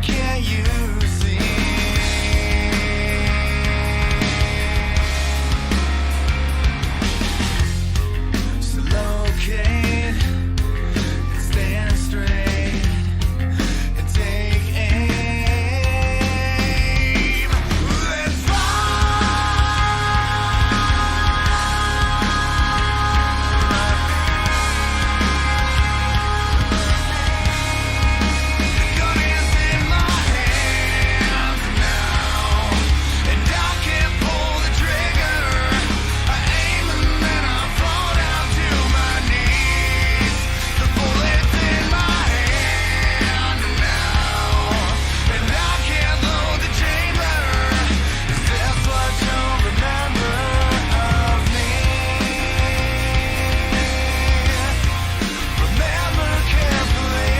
can't you see? So locate and stand straight and take aim. Let's gun is in my hands now, and I can't pull the trigger. I aim and then I fall down to my knees. The bullet's in my hand now, and I can't load the chamber. Is this what you'll remember of me? Remember carefully.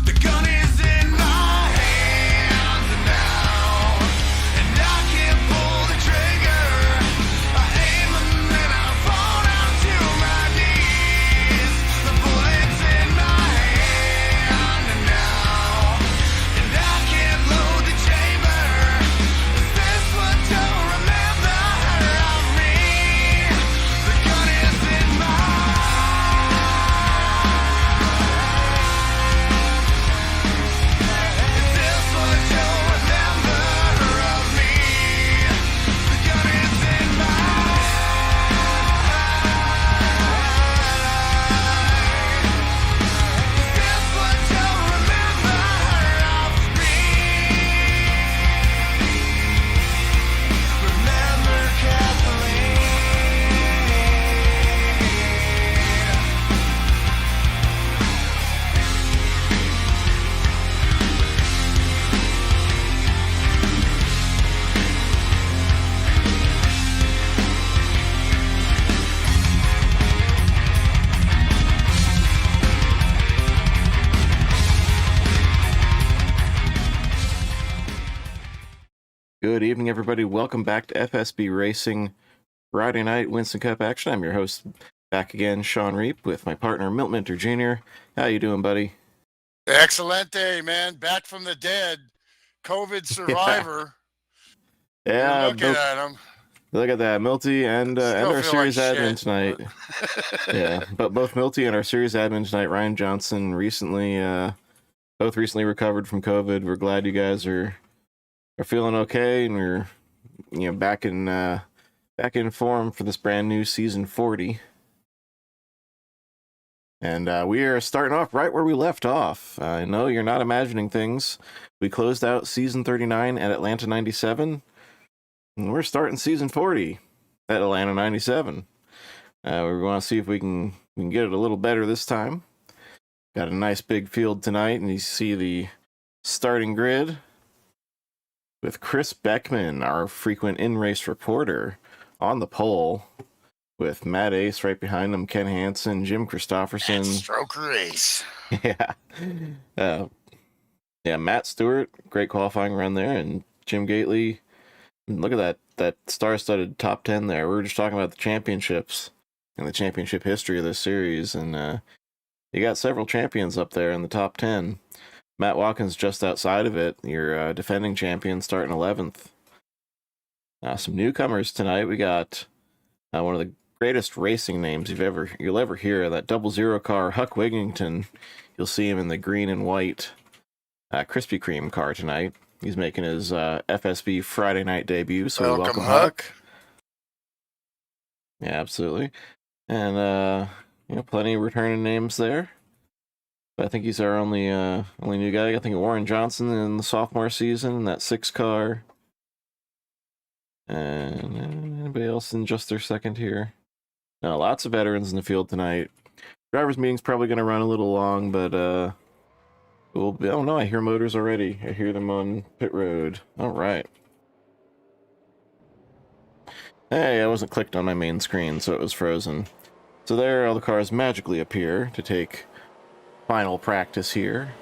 The gun is in my hands now, and I can't pull the trigger. I aim and then I fall down to my knees. The bullet's in my hand now, and I can't load the chamber. Is this what you'll remember of me? The gun is in my Is this what you'll remember of me? The gun is in my Is this what you'll remember of me? Remember carefully. Good evening, everybody. Welcome back to FSB Racing Friday Night Winston Cup action. I'm your host, back again, Shawn Reap, with my partner, Milt Minter Jr. How you doing, buddy? Excellent day, man. Back from the dead. COVID survivor. Yeah, You're looking at him. look at that, Milty and Still our feel series like admin shit, tonight. but- Yeah, but both Milty and our series admin tonight, Ryan Johnson, both recently recovered from COVID. We're glad you guys are feeling okay, and we're back in form for this brand new season 40. And we are starting off right where we left off. I know you're not imagining things. We closed out season 39 at Atlanta 97, and we're starting season 40 at Atlanta 97. We're going to see if we can get it a little better this time. Got a nice big field tonight, and you see the starting grid with Chris Beckman, our frequent in-race reporter, on the pole, with Matt Ace right behind him, Ken Hansen, Jim Christofferson. Stroke race. Yeah, Matt Stewart, great qualifying run there, and Jim Gately. Look at that star-studded top 10 there. We were just talking about the championships and the championship history of this series, and you got several champions up there in the top 10. Matt Watkins just outside of it, your defending champion, starting 11th. Some newcomers tonight. We got one of the greatest racing names you'll ever hear. That 00 car, Huck Wigington. You'll see him in the green and white Krispy Kreme car tonight. He's making his FSB Friday night debut. So welcome Huck. Yeah, absolutely. And plenty of returning names there. But I think he's our only new guy. I think Warren Johnson in the sophomore season in that 6 car. And anybody else in just their second here? No, lots of veterans in the field tonight. Drivers' meeting's probably going to run a little long, but we'll be, oh no, I hear motors already. I hear them on pit road. All right. Hey, I wasn't clicked on my main screen, so it was frozen. So there, all the cars magically appear to take final practice here.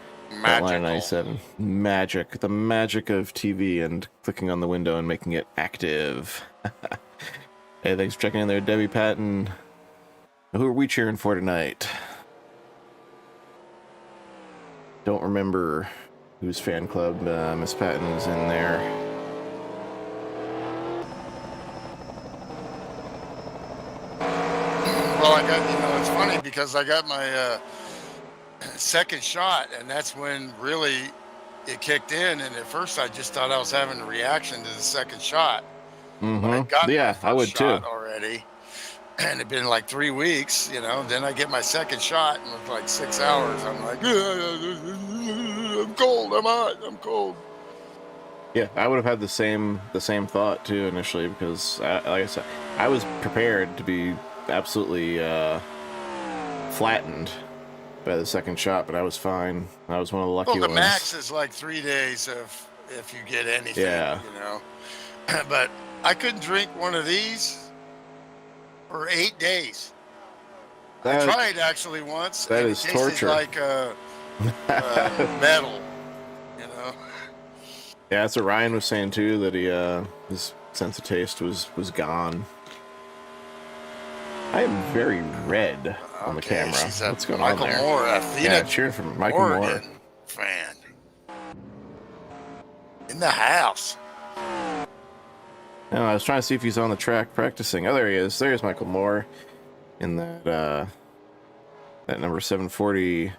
Line 97. Magic. The magic of TV and clicking on the window and making it active. Hey, thanks for checking in there, Debbie Patton. Who are we cheering for tonight? Don't remember whose fan club Miss Patton is in there. Well, it's funny because I got my second shot, and that's when really it kicked in. And at first, I just thought I was having a reaction to the second shot. Mm-hmm. Yeah, I would too. Already, and it'd been like 3 weeks, Then I get my second shot, and with like 6 hours, I'm like, I'm cold, I'm hot, I'm cold. Yeah, I would have had the same thought too initially because, like I said, I was prepared to be absolutely flattened by the second shot, but I was fine. I was one of the lucky ones. Well, the max is like 3 days if you get anything, yeah. But I couldn't drink one of these for 8 days. I tried actually once. That is torture. Like metal, Yeah, that's what Ryan was saying too. That he his sense of taste was gone. I am very red on the camera. What's going on there? Michael Moore, yeah, cheering for Michael Moore. Fan in the house. No, I was trying to see if he's on the track practicing. Oh, there he is. There's Michael Moore in that number 740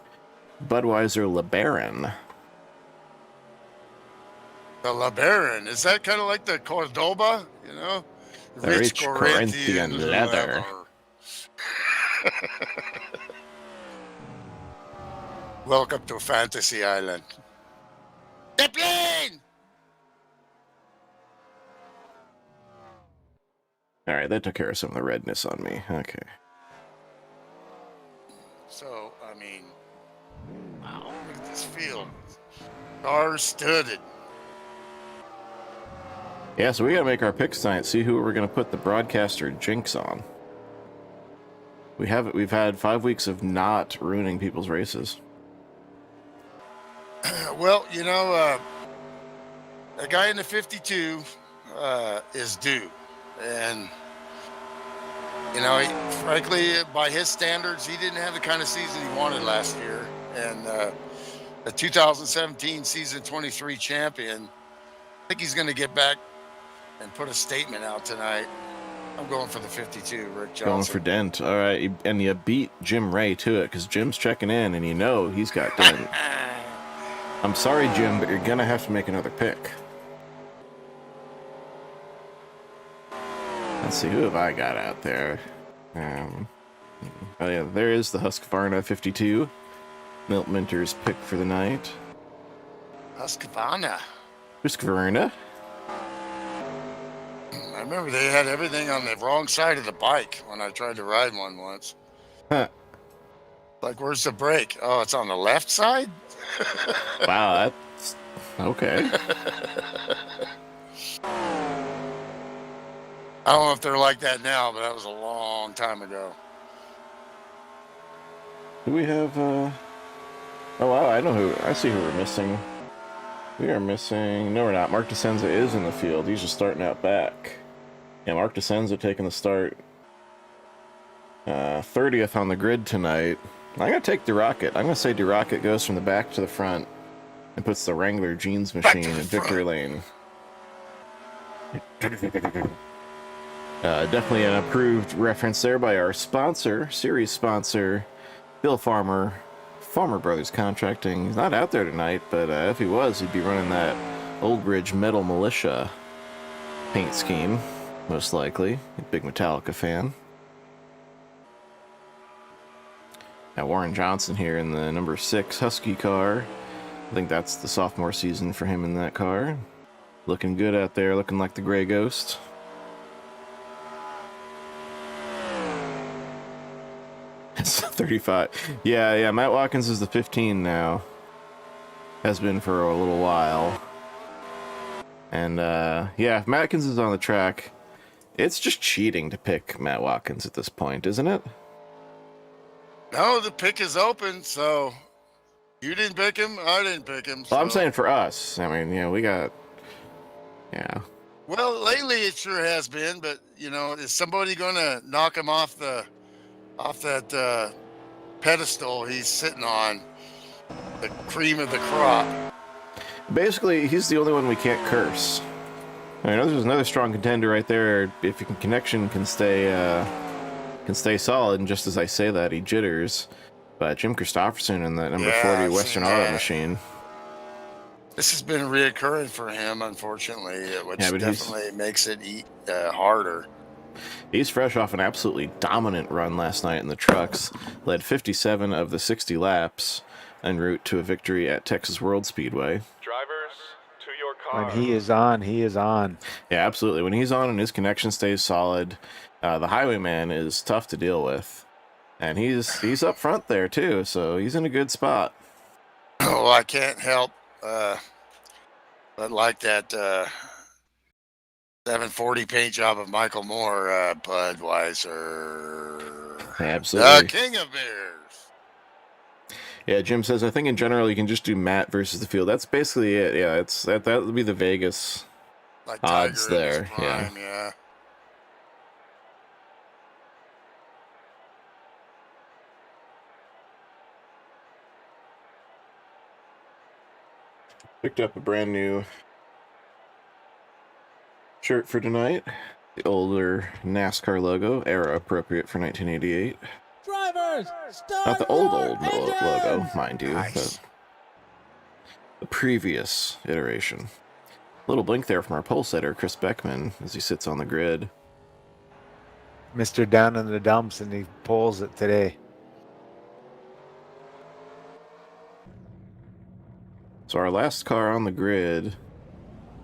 Budweiser LeBaron. The LeBaron, is that kind of like the Cordoba? The rich Corinthian leather. Welcome to Fantasy Island. The plane! All right, that took care of some of the redness on me. Okay. So, wow, look at this field. Star-studded. Yeah, so we got to make our picks tonight. See who we're going to put the broadcaster jinx on. We've had 5 weeks of not ruining people's races. Well, a guy in the 52 is due. And, frankly, by his standards, he didn't have the kind of season he wanted last year. And the 2017 season 23 champion, I think he's going to get back and put a statement out tonight. I'm going for the 52, Rick Johnson. Going for Dent. All right. And you beat Jim Ray to it because Jim's checking in and he's got Dent. I'm sorry, Jim, but you're going to have to make another pick. Let's see, who have I got out there? Oh yeah, there is the Husqvarna 52. Milt Minter's pick for the night. Husqvarna. I remember they had everything on the wrong side of the bike when I tried to ride one once. Huh. Like, where's the brake? Oh, it's on the left side? Wow, that's okay. I don't know if they're like that now, but that was a long time ago. Do we have, Oh, wow, I see who we're missing. We are missing... No, we're not. Mark DeSenza is in the field. He's just starting out back. Yeah, Mark DeSenza taking the start. 30th on the grid tonight. I'm going to take DeRocket. I'm going to say DeRocket goes from the back to the front and puts the Wrangler jeans machine in victory lane. Definitely an approved reference there by our sponsor, series sponsor, Bill Farmer, Farmer Brothers Contracting. He's not out there tonight, but if he was, he'd be running that Old Ridge Metal Militia paint scheme, most likely. A big Metallica fan. Got Warren Johnson here in the number 6 Husky car. I think that's the sophomore season for him in that car. Looking good out there, looking like the Gray Ghost. It's 35. Yeah, Matt Watkins is the 15 now. Has been for a little while. And, yeah, if Matkins is on the track, it's just cheating to pick Matt Watkins at this point, isn't it? No, the pick is open, so you didn't pick him, I didn't pick him. Well, I'm so- saying for us. I mean, we got... Yeah. Well, lately it sure has been, but, is somebody going to knock him off that pedestal he's sitting on, the cream of the crop? Basically, he's the only one we can't curse. I mean, there's another strong contender right there. If connection can stay solid, and just as I say that, he jitters. But Jim Christopherson in the number 40 I've Western seen Auto that. Machine. This has been reoccurring for him, unfortunately, which Yeah, but definitely makes it harder. He's fresh off an absolutely dominant run last night in the trucks. Led 57 of the 60 laps en route to a victory at Texas World Speedway. Drivers, to your car. When he is on, he is on. Yeah, absolutely. When he's on and his connection stays solid, the Highwayman is tough to deal with. And he's up front there, too, so he's in a good spot. Oh, I can't help but like that 740 paint job of Michael Moore, Budweiser. Absolutely. The king of beers. Yeah, Jim says, I think in general you can just do Matt versus the field. That's basically it. Yeah, that would be the Vegas Like odds Tiger in his there. prime, yeah. Picked up a brand new shirt for tonight. The older NASCAR logo, era appropriate for 1988. Drivers, start Not the old your logo, engines! mind you, Nice. but the previous iteration. Little blink there from our pole setter, Chris Beckman, as he sits on the grid. Mr. Down in the dumps, and he pulls it today. So our last car on the grid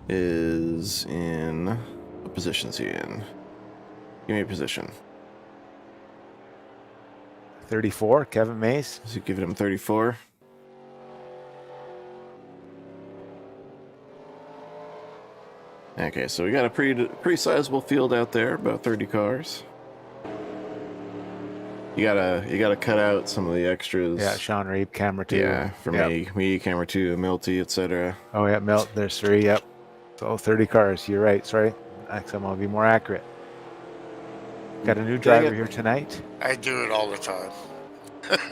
is in... What position is he in? Give me a position. 34, Kevin Mace. Is he giving him 34? Okay, so we got a pretty sizable field out there, about 30 cars. You gotta cut out some of the extras. Yeah, Shawn Reed, camera 2. Yeah, for Yep. me, camera 2, Milty, etc. Oh, yeah, Milt, there's 3, yep. So 30 cars, you're right, sorry. Actually, I'm going to be more accurate. Got a new driver here tonight. I do it all the time.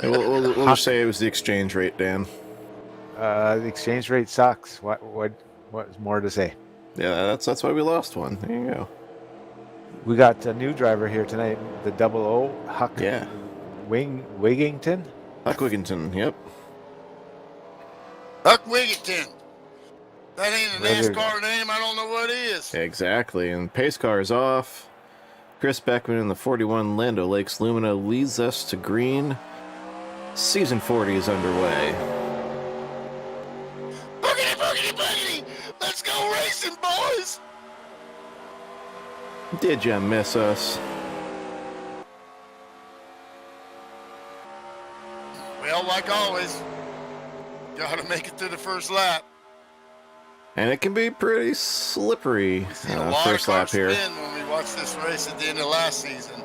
And we'll just say it was the exchange rate, Dan. The exchange rate sucks. What's more to say? Yeah, that's why we lost one. There you go. We got a new driver here tonight, the 00 Huck Yeah, Wigington. Huck Wigginton. Yep. Huck Wigginton. That ain't a Whether- NASCAR name. I don't know what it is. Exactly. And pace car is off. Chris Beckman in the 41 Lando Lakes Lumina leads us to green. Season 40 is underway. Boogity, boogity, boogity. Let's go racing, boys. Did ya miss us? Well, like always, gotta make it to the first lap. And it can be pretty slippery Seen a lot first of lap cars here. spin when we watched this race at the end of last season.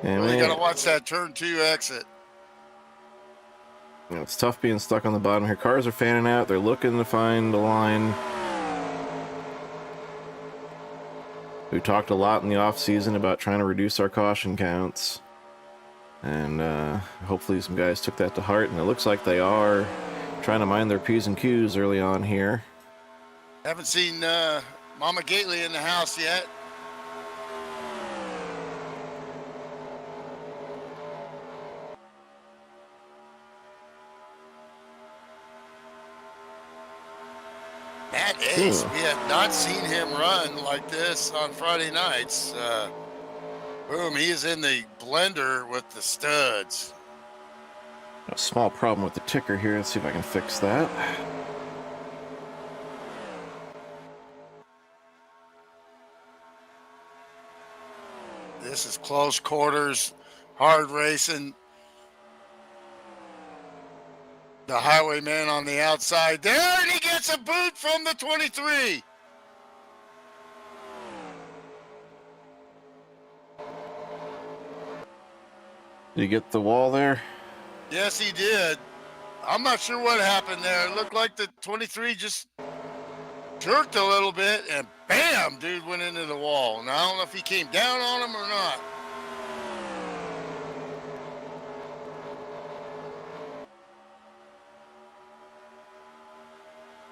And Really gotta watch that turn 2 exit. it's tough being stuck on the bottom here. Cars are fanning out. They're looking to find a line. We talked a lot in the off season about trying to reduce our caution counts. And hopefully some guys took that to heart. And it looks like they are trying to mind their P's and Q's early on here. Haven't seen Mama Gately in the house yet. Matt Ace, we had not seen him run like this on Friday nights. Boom, he is in the blender with the studs. A small problem with the ticker here. Let's see if I can fix that. This is close quarters, hard racing. The highwayman on the outside there, and he gets a boot from the 23. Did you get the wall there? Yes, he did. I'm not sure what happened there. It looked like the 23 just jerked a little bit, and bam, dude went into the wall. Now, I don't know if he came down on him or not.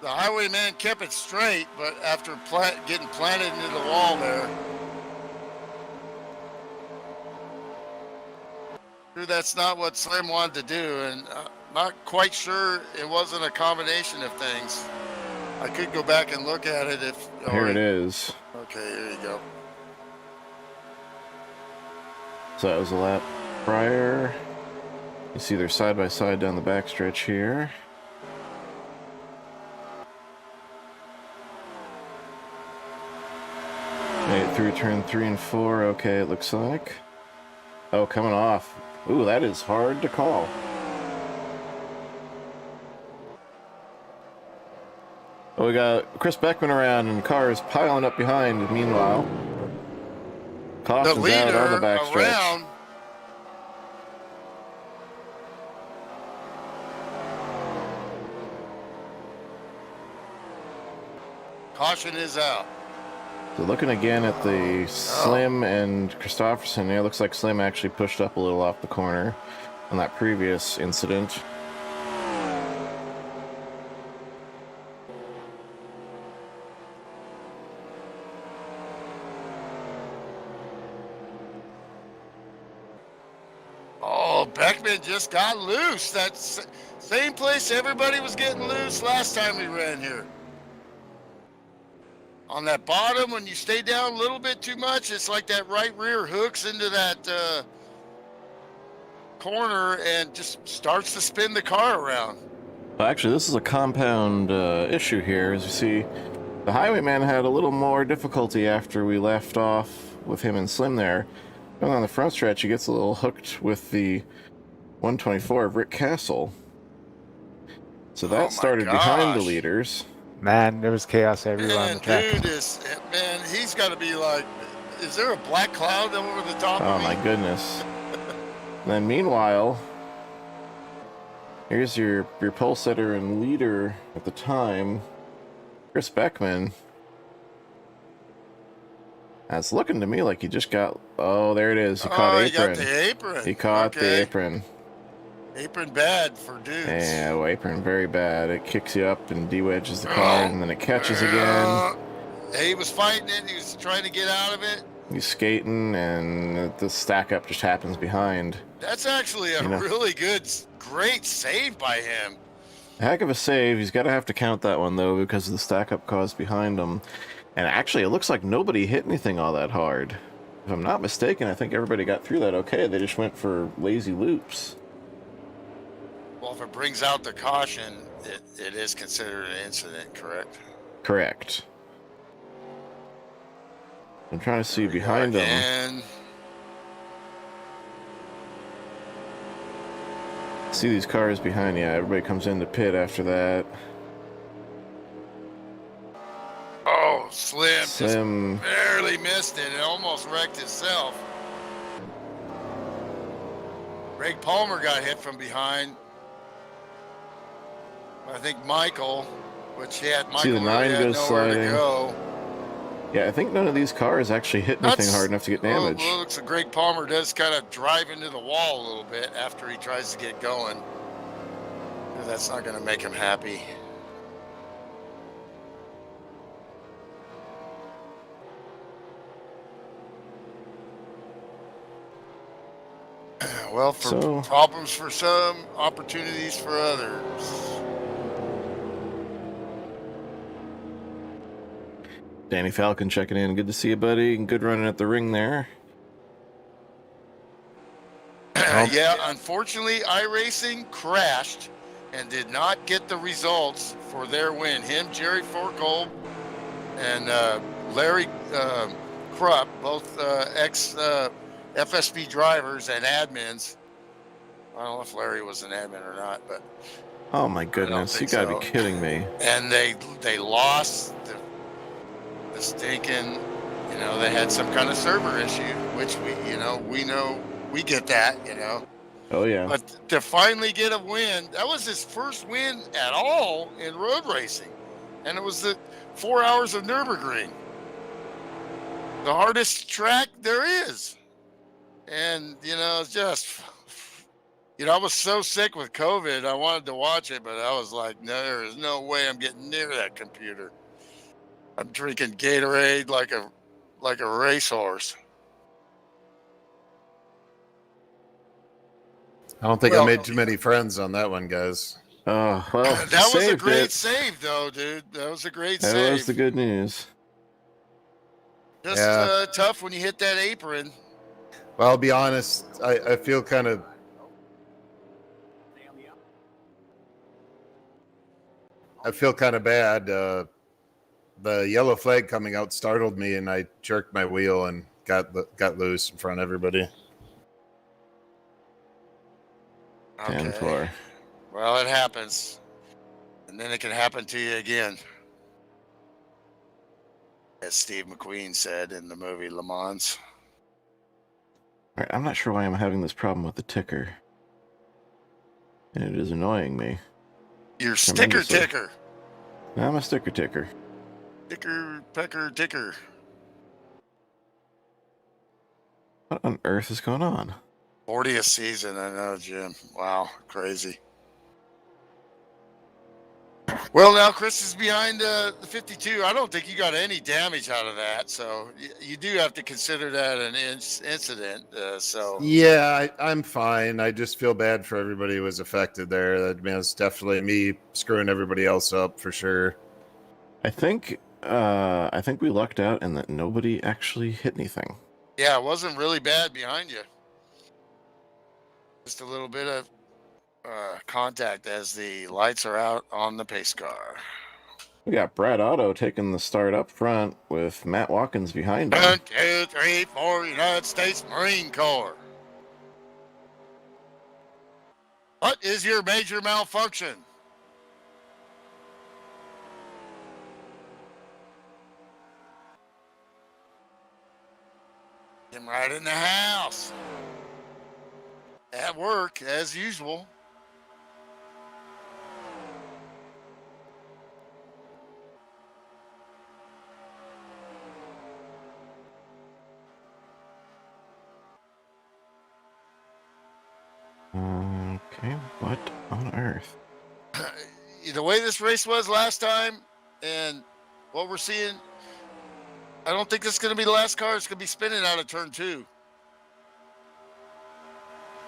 The highwayman kept it straight, but after getting planted into the wall there, that's not what Slim wanted to do, and not quite sure it wasn't a combination of things. I could go back and look at it if... Here it is. Okay, here you go. So that was a lap prior. You see they're side by side down the backstretch here. Made it through turn 3 and 4. Okay, it looks like. Oh, coming off. Ooh, that is hard to call. Oh, we got Chris Beckman around and cars piling up behind. Meanwhile, Kaufman's The leader out on the backstretch. around. Caution is out. So looking again at the Slim and Christopherson, it looks like Slim actually pushed up a little off the corner on that previous incident. Oh, Beckman just got loose. That's same place everybody was getting loose last time we ran here. On that bottom, when you stay down a little bit too much, it's like that right rear hooks into that corner and just starts to spin the car around. Well, actually, this is a compound issue here. As you see, the highwayman had a little more difficulty after we left off with him and Slim there. Going on the front stretch, he gets a little hooked with the 124 of Rick Castle. So that started behind the leaders. Man, there was chaos everywhere on the track. Dude man, he's got to be like, is there a black cloud over the top Oh of me? my goodness. And then meanwhile, here's your pole setter and leader at the time, Chris Beckman. It's looking to me like he just got... Oh, there it is. He caught He got the apron. He caught the apron. Apron bad for dudes. Yeah, well, apron very bad. It kicks you up and de-wedges the car, and then it catches again. He was fighting it. He was trying to get out of it. He's skating, and the stack up just happens behind. That's actually a really great save by him. Heck of a save. He's got to have to count that one, though, because of the stack up caused behind him. And actually, it looks like nobody hit anything all that hard. If I'm not mistaken, I think everybody got through that okay. They just went for lazy loops. Well, if it brings out the caution, it is considered an incident, correct? Correct. I'm trying to see behind them. See these cars behind you. Everybody comes in the pit after that. Oh, Slim just barely missed it. It almost wrecked itself. Greg Palmer got hit from behind. I think Michael, See the 9 goes sliding. Yeah, I think none of these cars actually hit anything hard enough to get damaged. Well, looks like Greg Palmer does kind of drive into the wall a little bit after he tries to get going. That's not going to make him happy. Well, problems for some, opportunities for others. Danny Falcon checking in. Good to see you, buddy. Good running at the ring there. Oh, Nope. Yeah, unfortunately, iRacing crashed and did not get the results for their win. Him, Jerry Forkolb, and Larry Krupp, both ex FSB drivers and admins. I don't know if Larry was an admin or not, but Oh my I don't goodness! You think gotta so. be kidding me. And they lost the stinking, they had some kind of server issue, which we get that, Oh yeah. But to finally get a win, that was his first win at all in road racing. And it was the 4 hours of Nürburgring, the hardest track there is. And, it's just, I was so sick with COVID, I wanted to watch it, but I was like, no, there is no way I'm getting near that computer. I'm drinking Gatorade like a racehorse. I don't think Well, I made too many friends on that one, guys. Oh well. that was a saved great it. save, though, dude. That was a great That save. was the good news. Just Yeah. tough when you hit that apron. Well, I'll be honest. I feel kind of. I feel kind of bad. The yellow flag coming out startled me, and I jerked my wheel and got loose in front of everybody. 10-4. Well, it happens. And then it can happen to you again. As Steve McQueen said in the movie Le Mans. All right, I'm not sure why I'm having this problem with the ticker, and it is annoying me. Your sticker Tremendously. ticker. I'm a sticker ticker. Ticker, pecker, ticker. What on earth is going on? 40th season, I know, Jim. Wow, crazy. Well, now Chris is behind the 52. I don't think you got any damage out of that, so you do have to consider that an incident. Yeah, I'm fine. I just feel bad for everybody who was affected there. That means definitely me screwing everybody else up for sure. I think we lucked out in that nobody actually hit anything. Yeah, it wasn't really bad behind you. Just a little bit of contact as the lights are out on the pace car. We got Brad Otto taking the start up front with Matt Watkins behind him. 1, 2, 3, 4, United States Marine Corps. What is your major malfunction? Him right in the house. At work, as usual. Okay, what on earth? The way this race was last time and what we're seeing, I don't think this is going to be the last car. It's going to be spinning out of turn 2.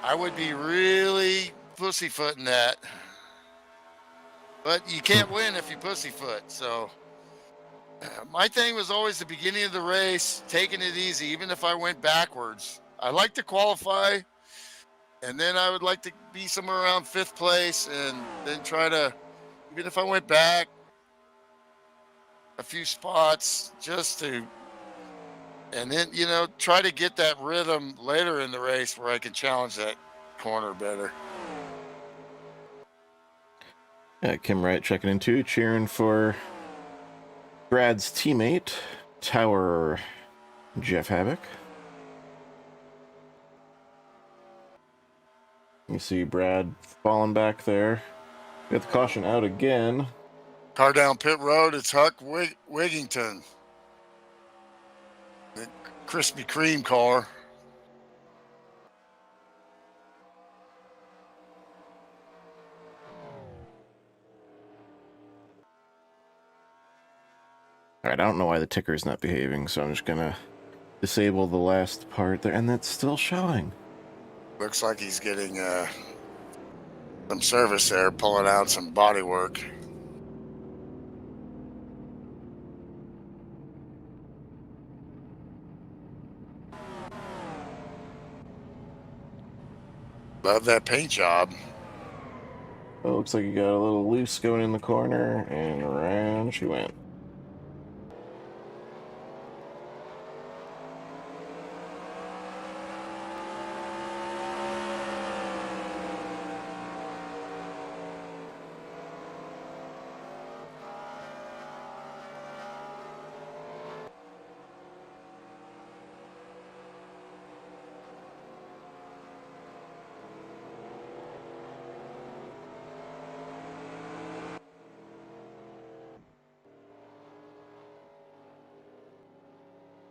I would be really pussyfooting that. But you can't win if you pussyfoot. So my thing was always the beginning of the race, taking it easy, even if I went backwards. I like to qualify, and then I would like to be somewhere around 5th place and then try to, even if I went back a few spots just to, and then, try to get that rhythm later in the race where I can challenge that corner better. Yeah, Kim Wright checking in too, cheering for Brad's teammate, Tower Jeff Havoc. You see Brad falling back there. Got the caution out again. Car down pit road, it's Huck Wigington. The Krispy Kreme car. Alright, I don't know why the ticker is not behaving, so I'm just gonna disable the last part there, and that's still showing. Looks like he's getting some service there, pulling out some body work. Love that paint job. Oh, looks like you got a little loose going in the corner, and around she went.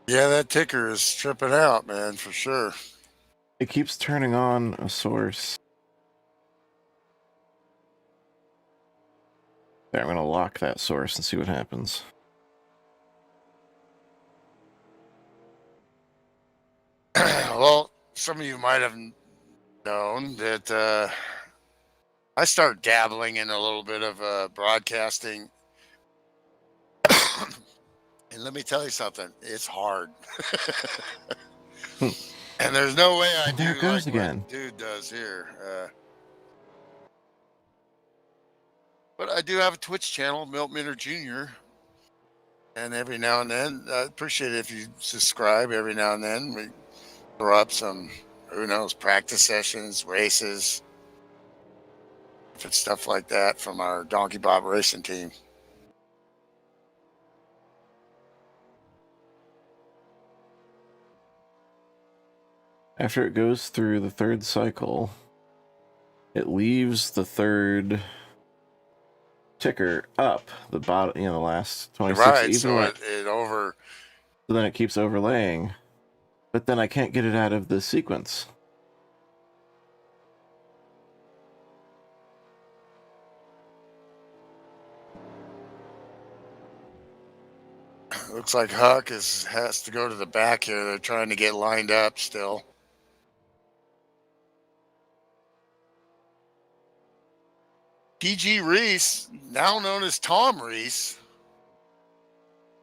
Yeah, that ticker is tripping out, man, for sure. It keeps turning on a source. There, I'm gonna lock that source and see what happens. Well, some of you might have known that I started dabbling in a little bit of broadcasting. And let me tell you something, it's hard. And there's no way I And there do it goes like again. what dude does here. But I do have a Twitch channel, Milt Minter Jr. And every now and then, I appreciate it if you subscribe. Every now and then, we throw up some, who knows, practice sessions, races, if it's stuff like that from our Donkey Bob racing team. After it goes through the third cycle, it leaves the third ticker up the bottom, the last 26. Right, Even so when it over. so then it keeps overlaying, but then I can't get it out of the sequence. Looks like Huck has to go to the back here. They're trying to get lined up still. PG Reese, now known as Tom Reese,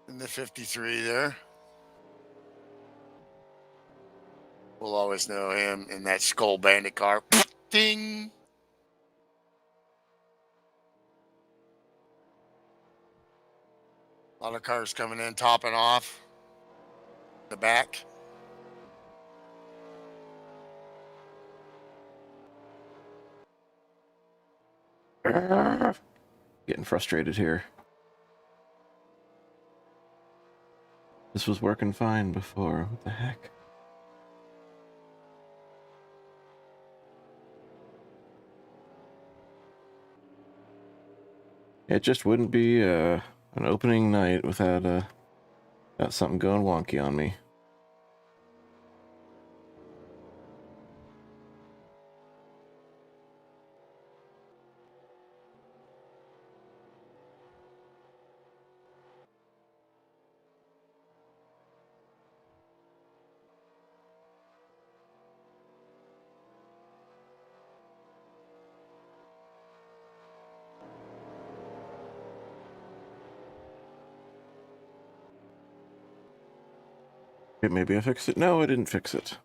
in the 53 there. We'll always know him in that Skull Bandit car. Ding! A lot of cars coming in, topping off the back. Getting frustrated here. This was working fine before. What the heck? It just wouldn't be an opening night without something going wonky on me. Okay, maybe I fixed it. No, I didn't fix it.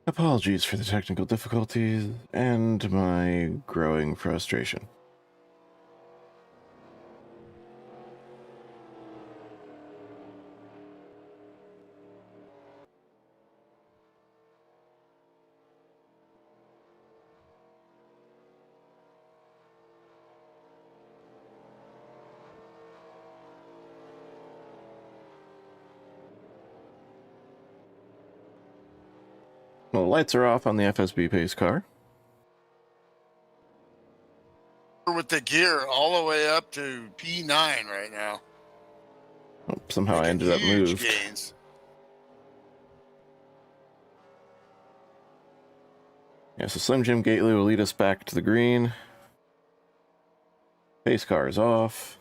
Apologies for the technical difficulties and my growing frustration. Well, the lights are off on the FSB pace car. With the gear all the way up to P9 right now. Oh, somehow I Making ended up huge moved. gains. Yeah, so Slim Jim Gately will lead us back to the green. Pace car is off.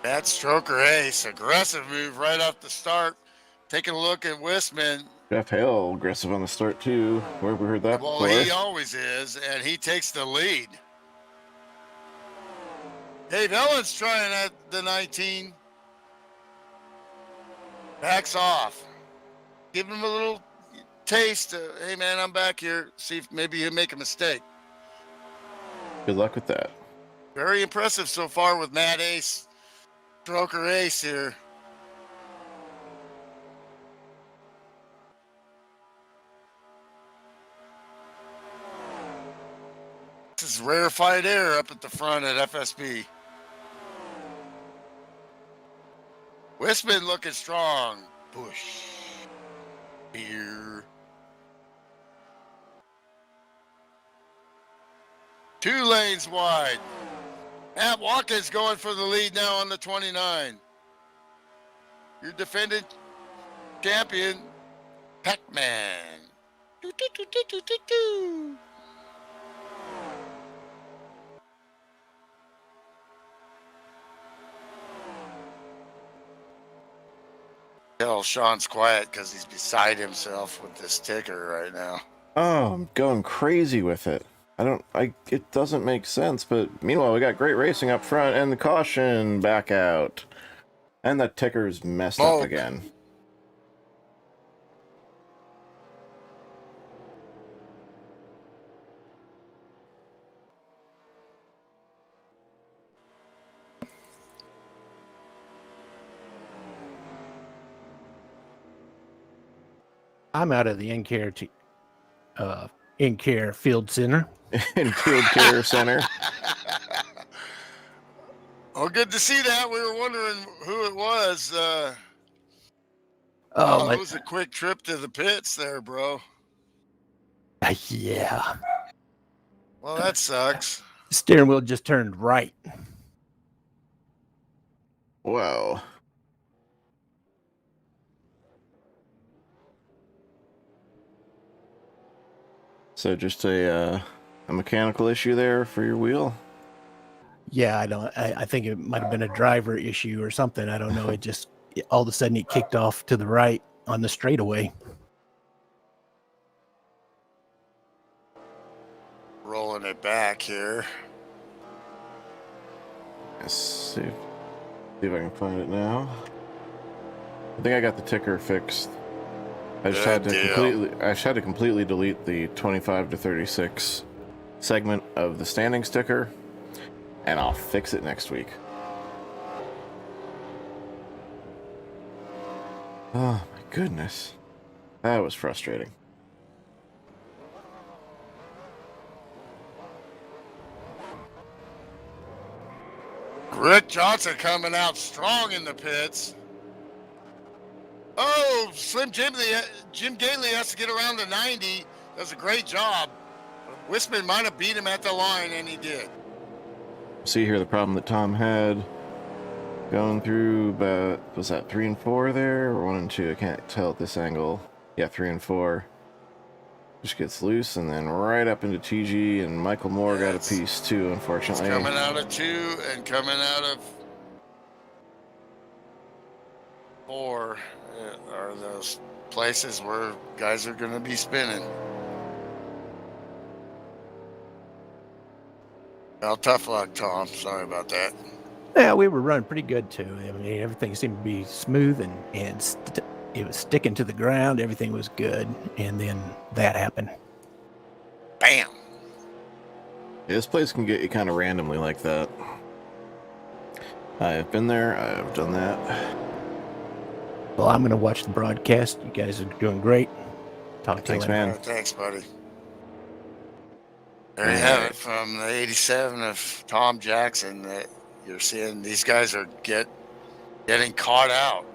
That stroker ace, aggressive move right off the start. Taking a look at Winston. Jeff Hale aggressive on the start too. Where have we heard that Well, before? he always is, and he takes the lead. Dave Ellen's trying at the 19. Backs off. Give him a little taste. Hey, man, I'm back here. See if maybe he'll make a mistake. Good luck with that. Very impressive so far with Matt Ace. Stroker ace here. This is rarefied air up at the front at FSB. Winston looking strong. Push. Here. 2 lanes wide. Matt Watkins going for the lead now on the 29. Your defending champion, Pac-Man. Do, do, do, do, do, do, do. Tell Shawn's quiet because he's beside himself with this ticker right now. Oh, I'm going crazy with it. It doesn't make sense, but meanwhile, we got great racing up front and the caution back out. And the ticker's messed up again. I'm out of the in-care field center. In Field Care Center. Oh, good to see that. We were wondering who it was. It was a quick trip to the pits there, bro. Yeah. Well, that sucks. Steering wheel just turned right. Wow. So just a mechanical issue there for your wheel? Yeah, I think it might have been a driver issue or something. I don't know. All of a sudden it kicked off to the right on the straightaway. Rolling it back here. Let's see if I can find it now. I think I got the ticker fixed. I just had to completely delete the 25 to 36 segment of the standing sticker, and I'll fix it next week. Oh my goodness. That was frustrating. Rick Johnson coming out strong in the pits. Oh, Jim Gately has to get around the 90. Does a great job. Winston might have beat him at the line, and he did. See here the problem that Tom had going through, but was that 3 and 4 there, or 1 and 2? I can't tell at this angle. Yeah, 3 and 4. Just gets loose, and then right up into TG, and Michael Moore got a piece too, unfortunately. It's coming out of 2 and coming out of 4 are those places where guys are going to be spinning. Well, tough luck, Tom. Sorry about that. Yeah, we were running pretty good too. I mean, everything seemed to be smooth and it was sticking to the ground. Everything was good, and then that happened. Bam. Yeah, this place can get you kind of randomly like that. I've been there. I've done that. Well, I'm going to watch the broadcast. You guys are doing great. Talk to you Thanks, later. man. Thanks, buddy. There you have it from the 87 of Tom Jackson. That you're seeing these guys are getting caught out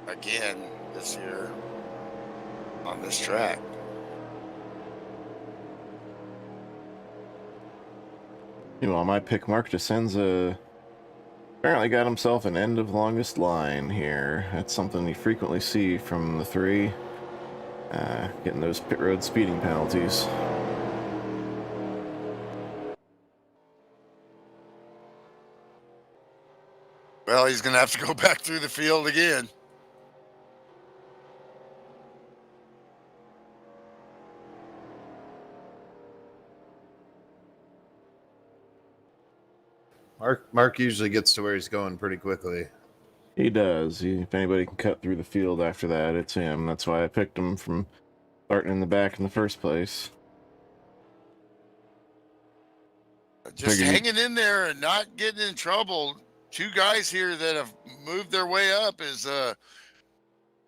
again this year on this track. Meanwhile, my pick Mark DeSenza apparently got himself an end of longest line here. That's something you frequently see from the 3, getting those pit road speeding penalties. Well, he's going to have to go back through the field again. Mark usually gets to where he's going pretty quickly. He does. If anybody can cut through the field after that, it's him. That's why I picked him from starting in the back in the first place. Just Figured hanging in there and not getting in trouble. Two guys here that have moved their way up is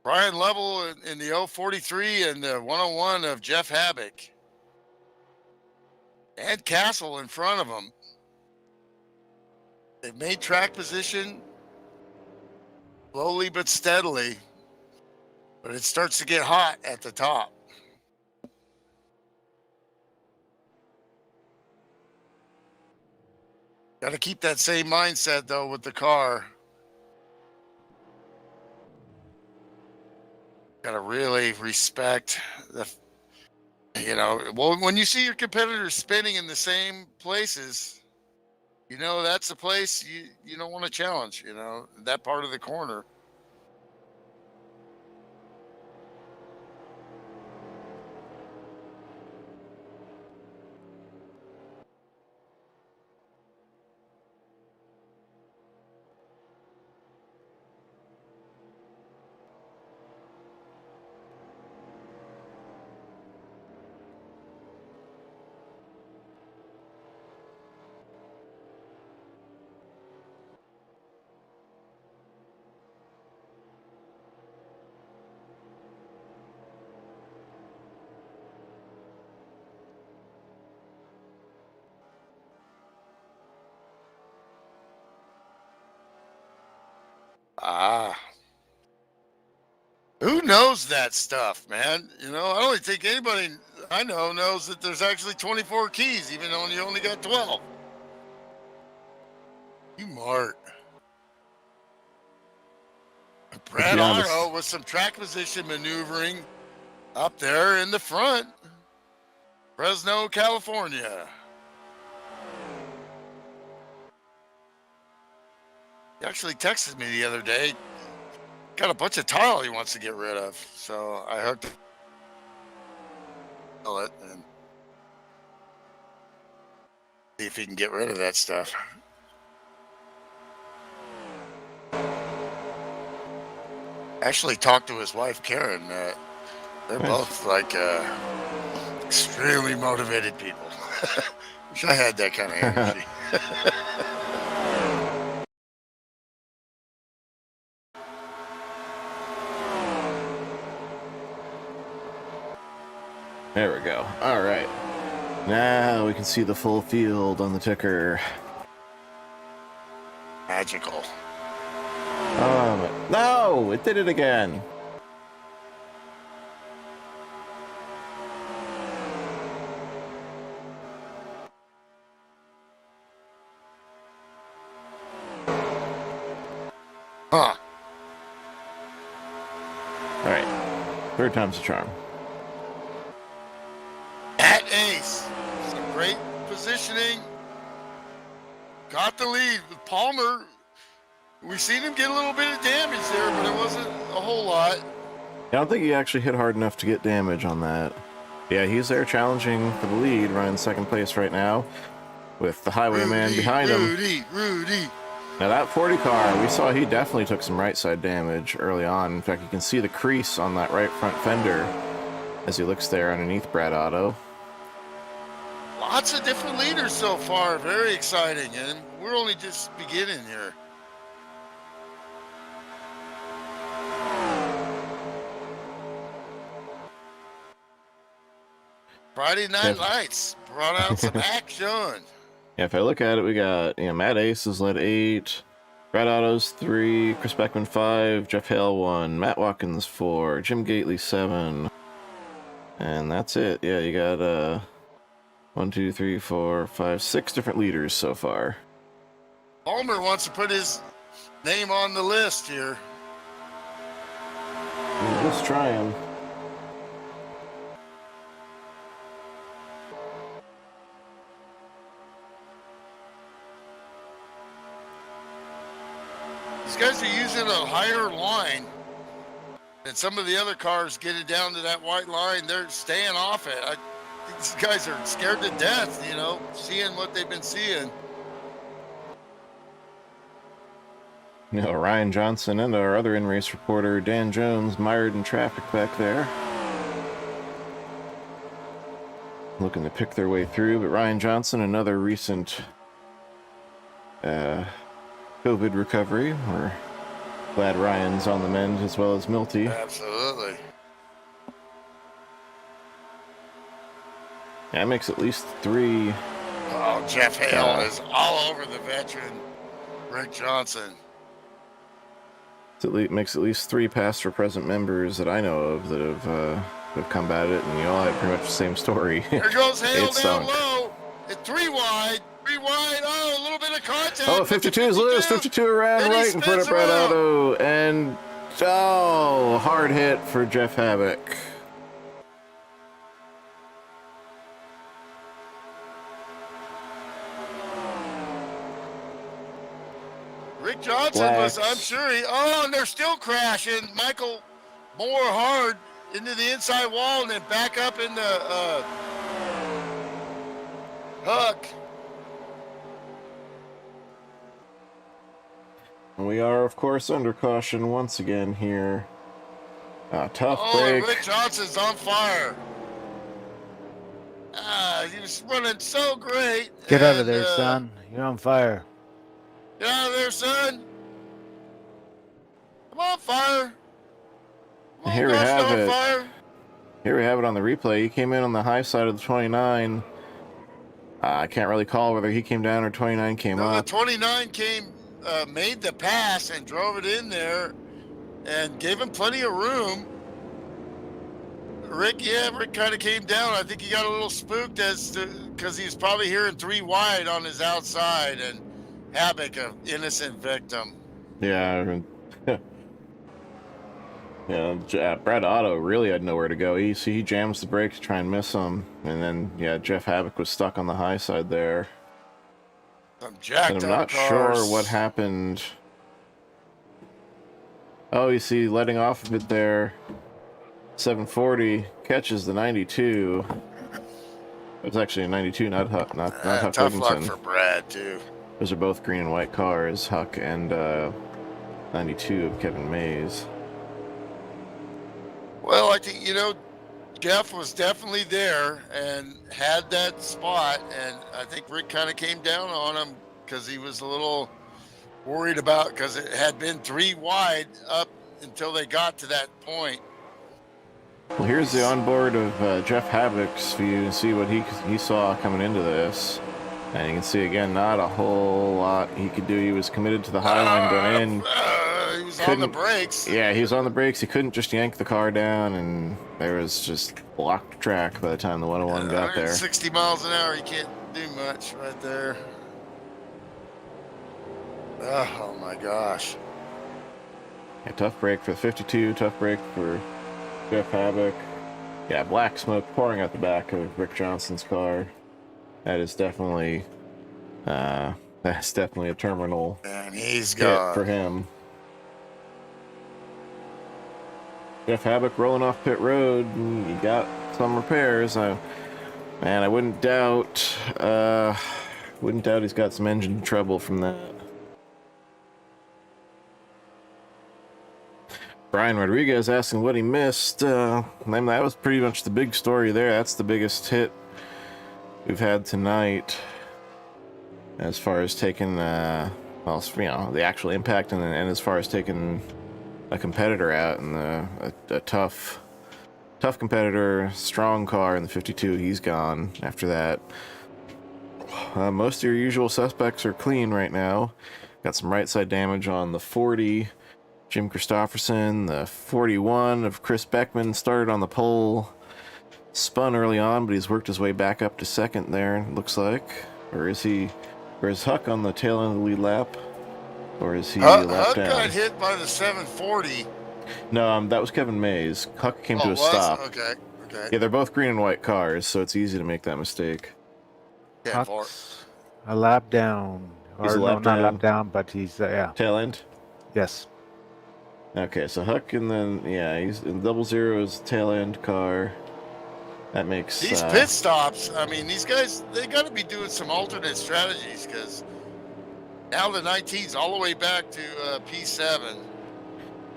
Brian Level in the 043 and the 101 of Jeff Habbick. And Castle in front of them. They've made track position slowly but steadily, but it starts to get hot at the top. Got to keep that same mindset, though, with the car. Got to really respect the, well, when you see your competitors spinning in the same places, that's a place you don't want to challenge, that part of the corner. Who knows that stuff, man? I don't think anybody I know knows that there's actually 24 keys, even though you only got 12. You Mart. Brad Otto with some track position maneuvering up there in the front. Fresno, California. He actually texted me the other day. Got a bunch of tile he wants to get rid of. So I hooked it and see if he can get rid of that stuff. Actually talked to his wife, Karen. They're both like extremely motivated people. Wish I had that kind of energy. There we go. All right. Now we can see the full field on the ticker. Magical. No! It did it again. Huh. All right. Third time's the charm. At ace. Some great positioning. Got the lead with Palmer. We've seen him get a little bit of damage there, but it wasn't a whole lot. I don't think he actually hit hard enough to get damage on that. Yeah, he's there challenging for the lead, running second place right now, with the highwayman behind him. Rudy. Now that 40 car, we saw he definitely took some right side damage early on. In fact, you can see the crease on that right front fender as he looks there underneath Brad Otto. Lots of different leaders so far. Very exciting, and we're only just beginning here. Friday Night Lights brought out some action. Yeah, if I look at it, we got Matt Ace has led 8, Brad Otto's 3, Chris Beckman 5, Jeff Hale 1, Matt Watkins 4, Jim Gately 7, and that's it. Yeah, you got 1, 2, 3, 4, 5, 6 different leaders so far. Palmer wants to put his name on the list here. Let's try him. guys are using a higher line. And some of the other cars get it down to that white line. They're staying off it. I think these guys are scared to death, you know, seeing what they've been seeing. You know, Ryan Johnson and our other in-race reporter, Dan Jones, mired in traffic back there. Looking to pick their way through, but Ryan Johnson, another recent COVID recovery. We're glad Ryan's on the mend as well as Milty. Absolutely. That makes at least 3. Oh, Jeff Hale is all over the veteran Rick Johnson. It makes at least 3 past or present members that I know of that have combated it, and you all have pretty much the same story. There goes Hale It down stunk. low. It's 3 wide. 3 wide. Oh, a little bit of contact. Oh, 52 is loose. 52 around And he right in front of spins Brad around. Otto, and hard hit for Jeff Havoc. Rick Johnson was, Blacks. I'm sure and they're still crashing. Michael Moore hard into the inside wall and then back up in the hook. We are, of course, under caution once again here. Tough break. Rick Johnson's on fire. He was running so great. Get out of and, there, son. You're on fire. Get out of there, son. Come on, fire. Come on, Here we gosh have darn it. Fire. Here we have it on the replay. He came in on the high side of the 29. I can't really call whether he came down or 29 came No, the up. 29 made the pass and drove it in there and gave him plenty of room. Rick kind of came down. I think he got a little spooked because he was probably hearing 3 wide on his outside, and Havoc, an innocent victim. Yeah. Yeah, Brad Otto really had nowhere to go. He jams the brake to try and miss him, and then Jeff Havoc was stuck on the high side there. Some jacked And I'm up not cars. sure what happened. Oh, you see, letting off a bit there. 740 catches the 92. It was actually a 92, not Huck Tough luck Higginson. for Brad too. Those are both green and white cars, Huck and 92 of Kevin Mays. Well, I think, Jeff was definitely there and had that spot, and I think Rick kind of came down on him because he was a little worried because it had been 3 wide up until they got to that point. Well, here's the onboard of Jeff Havoc's view and see what he saw coming into this. And you can see again, not a whole lot he could do. He was committed to the high line going in. He was on the brakes. Yeah, he was on the brakes. He couldn't just yank the car down, and there was just blocked track by the time the 101 got there. 60 miles an hour, you can't do much right there. Oh my gosh. Yeah, tough break for the 52, tough break for Jeff Havoc. Yeah, black smoke pouring out the back of Rick Johnson's car. That is definitely a terminal And he's hit gone. for him. Jeff Havoc rolling off pit road. He got some repairs. I wouldn't doubt he's got some engine trouble from that. Brian Rodriguez asking what he missed. That was pretty much the big story there. That's the biggest hit we've had tonight as far as taking the actual impact and as far as taking a competitor out, and a tough competitor, strong car in the 52. He's gone after that. Most of your usual suspects are clean right now. Got some right side damage on the 40, Jim Christopherson. The 41 of Chris Beckman started on the pole, spun early on, but he's worked his way back up to second there, it looks like. Or is Huck on the tail end of the lead lap? Or is he Huck lap down? got hit by the 740. No, that was Kevin Mays. Huck came to a stop. Okay. Yeah, they're both green and white cars, so it's easy to make that mistake. Yeah, Huck's a lap down. He's Or a no, lap not a down. lap down, but he's, Tail end? Yes. Okay, so Huck, and then yeah, he's in 00 is tail end car. That makes These pit stops, I mean, these guys, they got to be doing some alternate strategies because now the 19's all the way back to P7.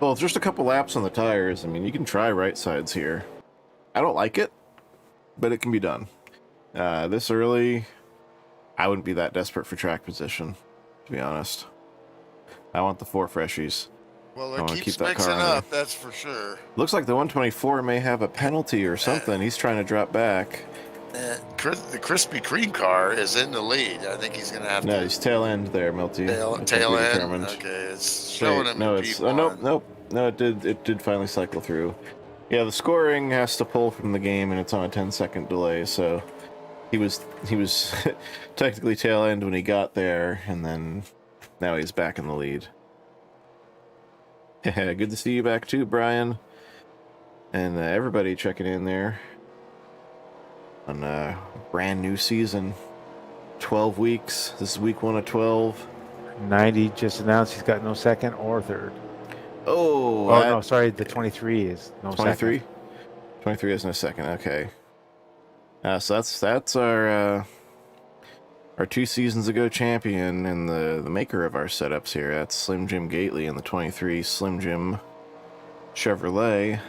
well, just a couple laps on the tires. I mean, you can try right sides here. I don't like it, but it can be done. This early, I wouldn't be that desperate for track position, to be honest. I want the 4 freshies. Well, I it wanna keeps keep that mixing car on there. up, that's for sure. Looks like the 124 may have a penalty or something. He's trying to drop back. The Krispy Kreme car is in the lead. I think he's going to have No, to he's tail end there, Milty. tail I think end. we determined. Okay, it's showing him no, in it's P1. no, it did finally cycle through. Yeah, the scoring has to pull from the game, and it's on a 10-second delay. So he was technically tail end when he got there, and then now he's back in the lead. Good to see you back too, Brian, and everybody checking in there on a brand new season. 12 weeks. This is week 1 of 12. 90 just announced he's got no second or third. Oh, Oh, no, sorry. The 23 is no 23? second. 23 is no second. Okay. So that's our 2 seasons ago champion and the maker of our setups here. That's Slim Jim Gately in the 23 Slim Jim Chevrolet.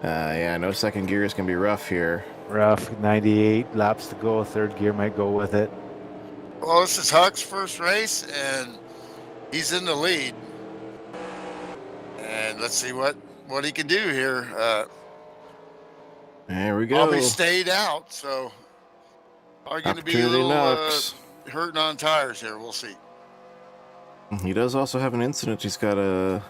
Yeah, no second gear is going to be rough here. Rough. 98 laps to go. Third gear might go with it. Well, this is Huck's first race, and he's in the lead. And let's see what he can do here. There we go. Probably stayed out, so are going to be a Opportunity little knocks. hurting on tires here. We'll see. He does also have an incident he's got to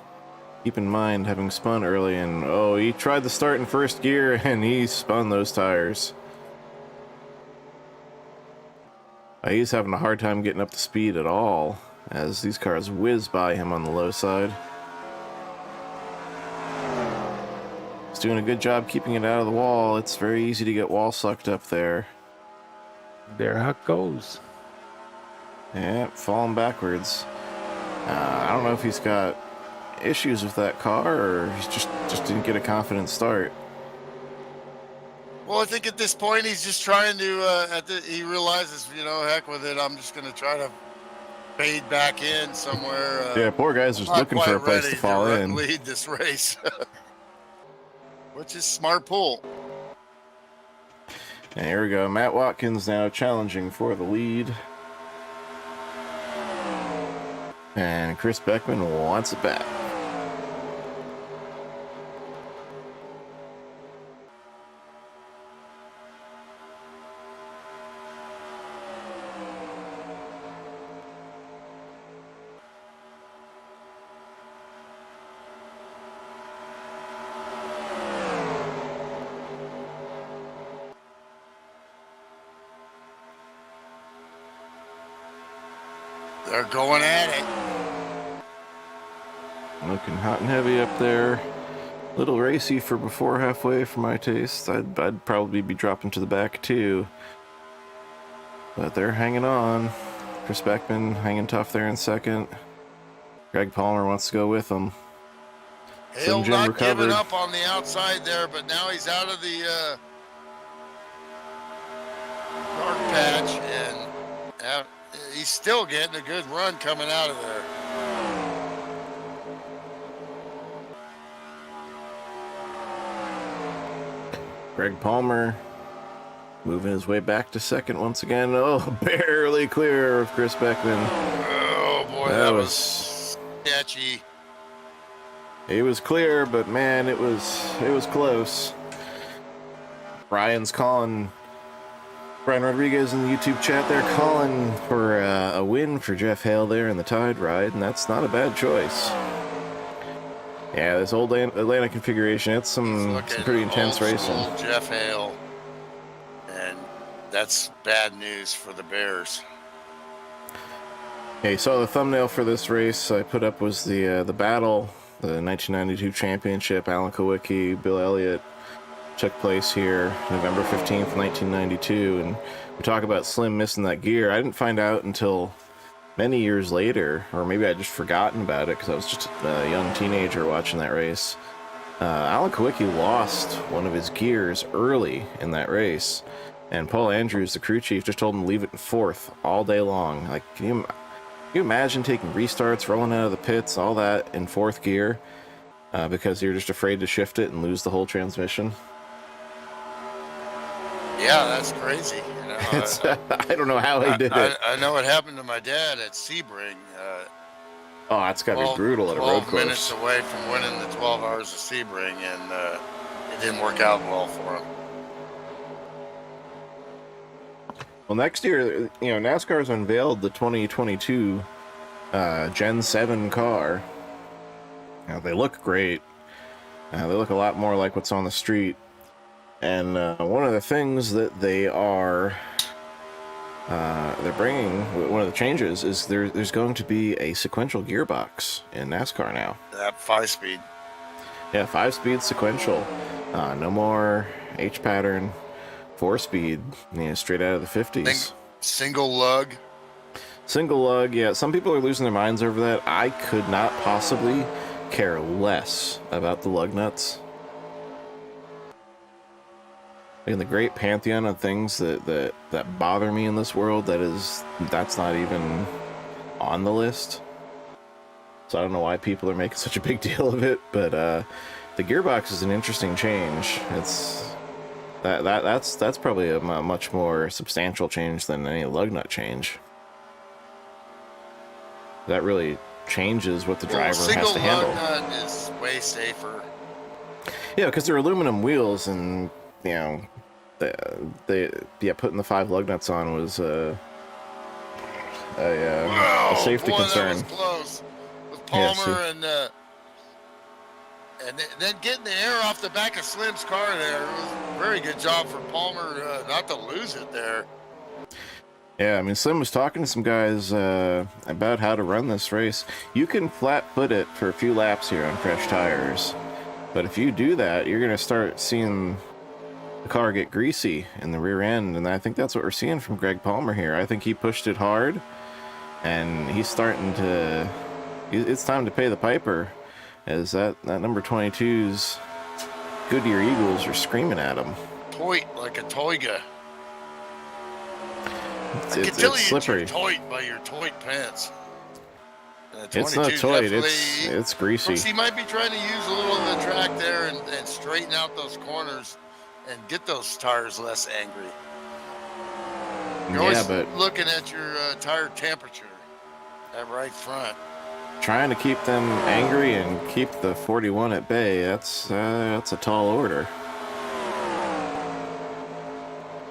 keep in mind, having spun early, and he tried to start in first gear and he spun those tires. He's having a hard time getting up to speed at all as these cars whiz by him on the low side. He's doing a good job keeping it out of the wall. It's very easy to get wall sucked up there. There Huck goes. Yeah, falling backwards. I don't know if he's got issues with that car or he's just didn't get a confident start. Well, I think at this point he's just trying to. He realizes, heck with it. I'm just going to try to fade back in somewhere. Yeah, poor guy's just not looking for a quite place ready to fall in. lead this race, which is smart pull. And here we go. Matt Watkins now challenging for the lead. And Chris Beckman wants it back. They're going at it. Looking hot and heavy up there. Little racy for before halfway for my taste. I'd probably be dropping to the back too. But they're hanging on. Chris Beckman hanging tough there in second. Greg Palmer wants to go with them. Hale Jim not recovered. giving up on the outside there, but now he's out of the dark patch, and he's still getting a good run coming out of there. Greg Palmer moving his way back to second once again. Oh, barely clear of Chris Beckman. Oh boy, that was sketchy. He was clear, but man, it was close. Brian Rodriguez in the YouTube chat there calling for a win for Jeff Hale there in the Tide ride, and that's not a bad choice. Yeah, this old Atlanta configuration, it's some pretty intense old racing. school Jeff Hale, and that's bad news for the Bears. Yeah, you saw the thumbnail for this race I put up was the battle, the 1992 championship. Alan Kowicki, Bill Elliott took place here November 15th, 1992, and we talk about Slim missing that gear. I didn't find out until many years later, or maybe I just forgotten about it because I was just a young teenager watching that race. Alan Kawicki lost one of his gears early in that race, and Paul Andrews, the crew chief, just told him to leave it in fourth all day long. Like, can you imagine taking restarts, rolling out of the pits, all that in fourth gear, because you're just afraid to shift it and lose the whole transmission? Yeah, that's crazy. You know, I don't know how he did it. I know it happened to my dad at Sebring. Oh, that's got to be brutal at a road 12 minutes course. away from winning the 12 hours of Sebring, and it didn't work out well for him. Well, next year, NASCAR's unveiled the 2022 Gen 7 car. They look great. They look a lot more like what's on the street. And one of the things that they're bringing, one of the changes is there's going to be a sequential gearbox in NASCAR now. That 5-speed. Yeah, 5-speed sequential. No more H pattern, 4-speed, straight out of the 50s. Single lug. Single lug, yeah. Some people are losing their minds over that. I could not possibly care less about the lug nuts. In the great pantheon of things that bother me in this world, that's not even on the list. So I don't know why people are making such a big deal of it, but the gearbox is an interesting change. That's probably a much more substantial change than any lug nut change. That really changes what the driver has to handle. Single lug nut is way safer. Yeah, because they're aluminum wheels, and putting the 5 lug nuts on was a safety concern. That was close with Palmer, and then getting the air off the back of Slim's car there. It was a very good job for Palmer not to lose it there. Yeah, I mean, Slim was talking to some guys about how to run this race. You can flat foot it for a few laps here on fresh tires, but if you do that, you're going to start seeing the car get greasy in the rear end, and I think that's what we're seeing from Greg Palmer here. I think he pushed it hard, and he's starting to... It's time to pay the piper, as that number 22's Goodyear Eagles are screaming at him. Toit like a Toyga. It's slippery. You're toit by your toit pants. It's not toit, it's greasy. He might be trying to use a little of the track there and straighten out those corners and get those tires less angry. You're always looking at your tire temperature at right front. Trying to keep them angry and keep the 41 at bay, that's a tall order.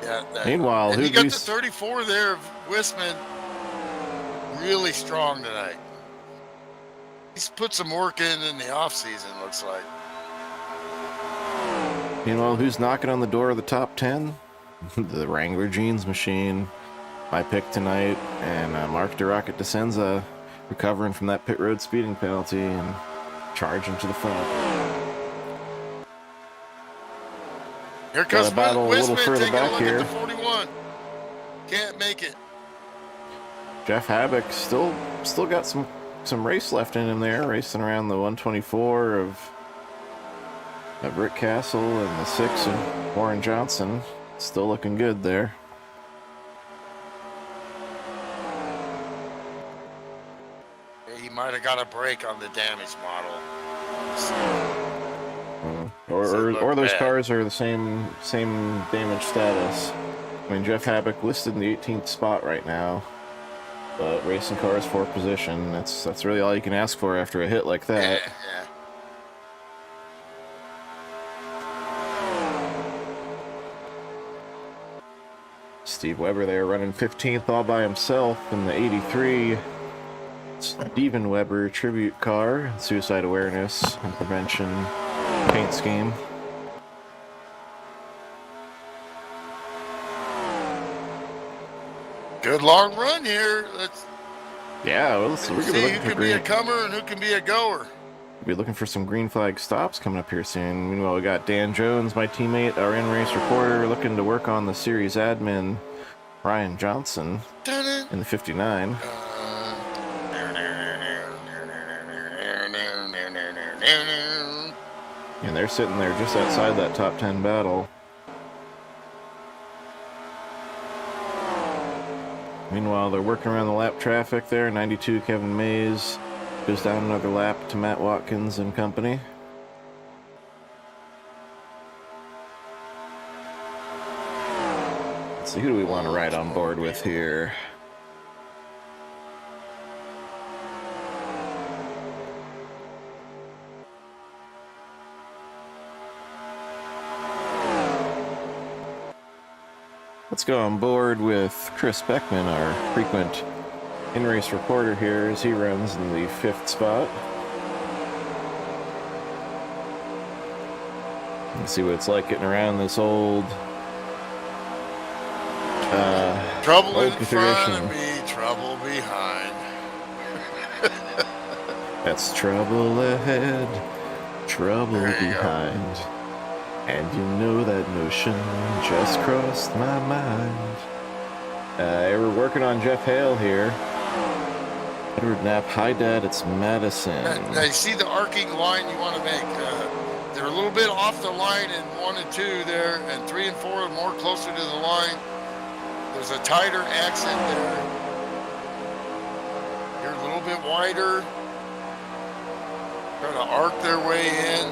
Yeah. Meanwhile, you got the 34 there of Wistman really strong tonight. He's put some work in the off season, looks like. Meanwhile, who's knocking on the door of the top 10? The Wrangler Jeans machine, my pick tonight, and Mark DeRocket DeSenza recovering from that pit road speeding penalty and charging to the front. Here comes battle a little Wistman further taking a back look here. at the 41. Can't make it. Jeff Habbick still got some race left in him there, racing around the 124 of Rick Castle and the 6 of Warren Johnson. Still looking good there. He might have got a break on the damage model. Or those cars are the same damage status. I mean, Jeff Habbick listed in the 18th spot right now, but racing cars 4th position. That's really all you can ask for after a hit like that. Yeah. Steve Weber there running 15th all by himself in the 83 Steven Weber tribute car, suicide awareness and prevention paint scheme. Good long run here. We're going to See be who looking for can be a comer and who can be a goer. We'll be looking for some green flag stops coming up here soon. Meanwhile, we got Dan Jones, my teammate, our in-race reporter, looking to work on the series admin, Ryan Johnson, in the 59. And they're sitting there just outside that top 10 battle. Meanwhile, they're working around the lap traffic there. 92 Kevin Mays goes down another lap to Matt Watkins and company. Let's see, who do we want to ride on board with here? Let's go on board with Chris Beckman, our frequent in-race reporter here, as he runs in the 5th spot. Let's see what it's like getting around this old Trouble old in front configuration. of me, trouble behind. That's trouble ahead, trouble There you go. behind. And you know that notion just crossed my mind. We're working on Jeff Hale here. Edward Knapp, hi Dad, it's Madison. Now you see the arcing line you want to make. They're a little bit off the line in 1 and 2 there, and 3 and 4 are more closer to the line. There's a tighter exit there. You're a little bit wider. Trying to arc their way in.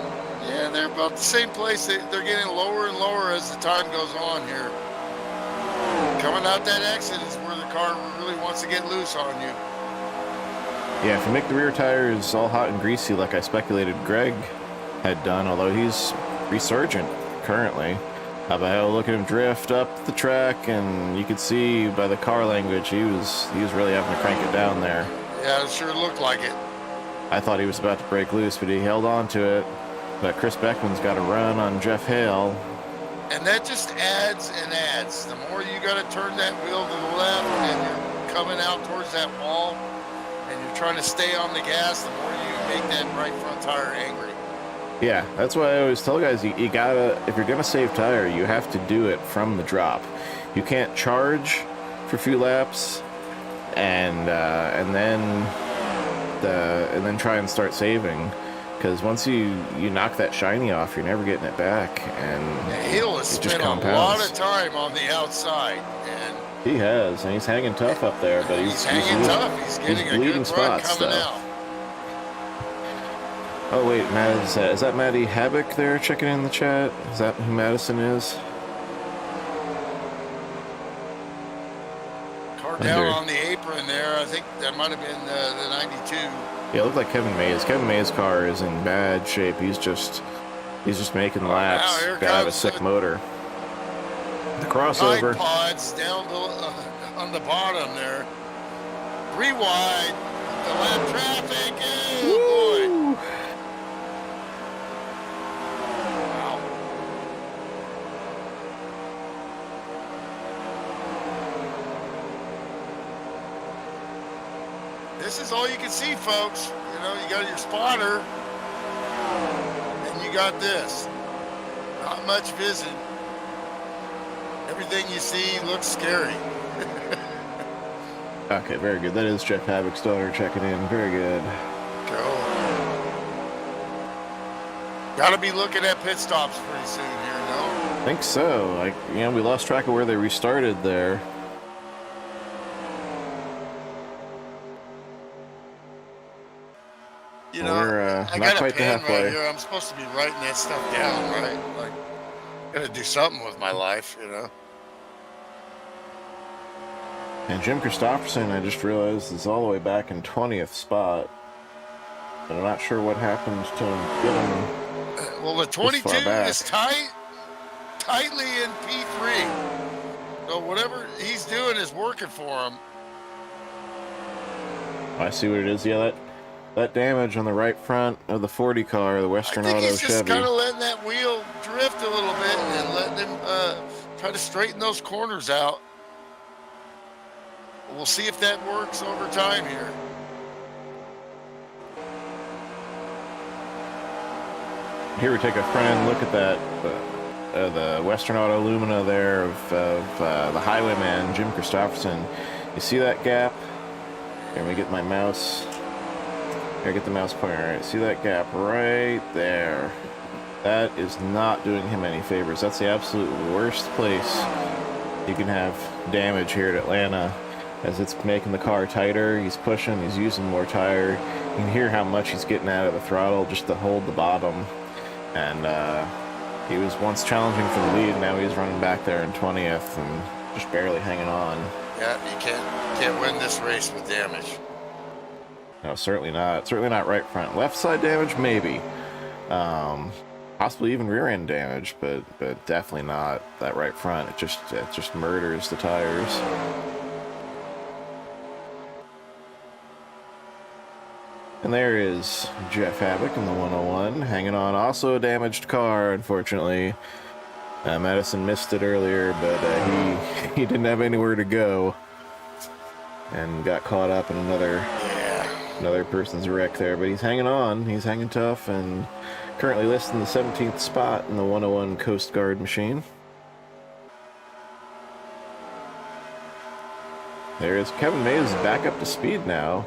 Yeah, they're about the same place. They're getting lower and lower as the time goes on here. Coming out that exit is where the car really wants to get loose on you. Yeah, if you make the rear tires all hot and greasy like I speculated Greg had done, although he's resurgent currently. Look at him drift up the track, and you could see by the car language he was really having to crank it down there. Yeah, it sure looked like it. I thought he was about to break loose, but he held on to it. But Chris Beckman's got a run on Jeff Hale. And that just adds and adds. The more you got to turn that wheel to the left and you're coming out towards that wall and you're trying to stay on the gas, the more you make that right front tire angry. Yeah, that's why I always tell guys, you gotta, if you're gonna save tire, you have to do it from the drop. You can't charge for a few laps and then try and start saving, because once you knock that shiny off, you're never getting it back, and Hill has it just spent a lot compounds. of time on the outside, and He has, and he's hanging tough up there, but he's hanging tough. He's getting a bleeding good run spots, coming though. out. Oh wait, Matt, is that Matty Havoc there checking in the chat? Is that who Madison is? Car down on the apron there. I think that might have been the 92. Yeah, it looked like Kevin Mays. Kevin Mays' car is in bad shape. He's just making laps. here Gotta have a comes sick the- motor. The Tide crossover. pods down on the bottom there. 3 wide. The lap traffic. Oh, boy. Wow. This is all you can see, folks. You know, you got your spotter, and you got this. Not much vision. Everything you see looks scary. Okay, very good. That is Jeff Havoc's daughter checking in. Very good. Go. Got to be looking at pit stops pretty soon here, no? I think so. We lost track of where they restarted there. You know, We're, I not got a quite the pen halfway. right here. I'm supposed to be writing that stuff down, right? Like, gotta do something with my life, you know? And Jim Christopherson, I just realized, is all the way back in 20th spot. But I'm not sure what happened to him getting. Well, the 22 far back. is tightly in P3. So whatever he's doing is working for him. I see what it is. Yeah, that damage on the right front of the 40 car, the Western I think Auto he's just Chevy. kind of letting that wheel drift a little bit and letting him try to straighten those corners out. We'll see if that works over time here. Here we take a front end look at that, the Western Auto Lumina there of the Highwayman, Jim Christopherson. You see that gap? Here, let me get my mouse. Here, get the mouse pointer. All right, see that gap right there? That is not doing him any favors. That's the absolute worst place you can have damage here at Atlanta, as it's making the car tighter. He's pushing, he's using more tire. You can hear how much he's getting out of the throttle just to hold the bottom. And he was once challenging for the lead, now he's running back there in 20th and just barely hanging on. Yeah, you can't win this race with damage. No, certainly not. Certainly not right front. Left side damage, maybe. Possibly even rear end damage, but definitely not that right front. It just murders the tires. And there is Jeff Havoc in the 101, hanging on. Also a damaged car, unfortunately. Madison missed it earlier, but he didn't have anywhere to go, and got caught up in another person's wreck there. But he's hanging on. He's hanging tough, and currently listed in the 17th spot in the 101 Coast Guard machine. There is Kevin Mays back up to speed now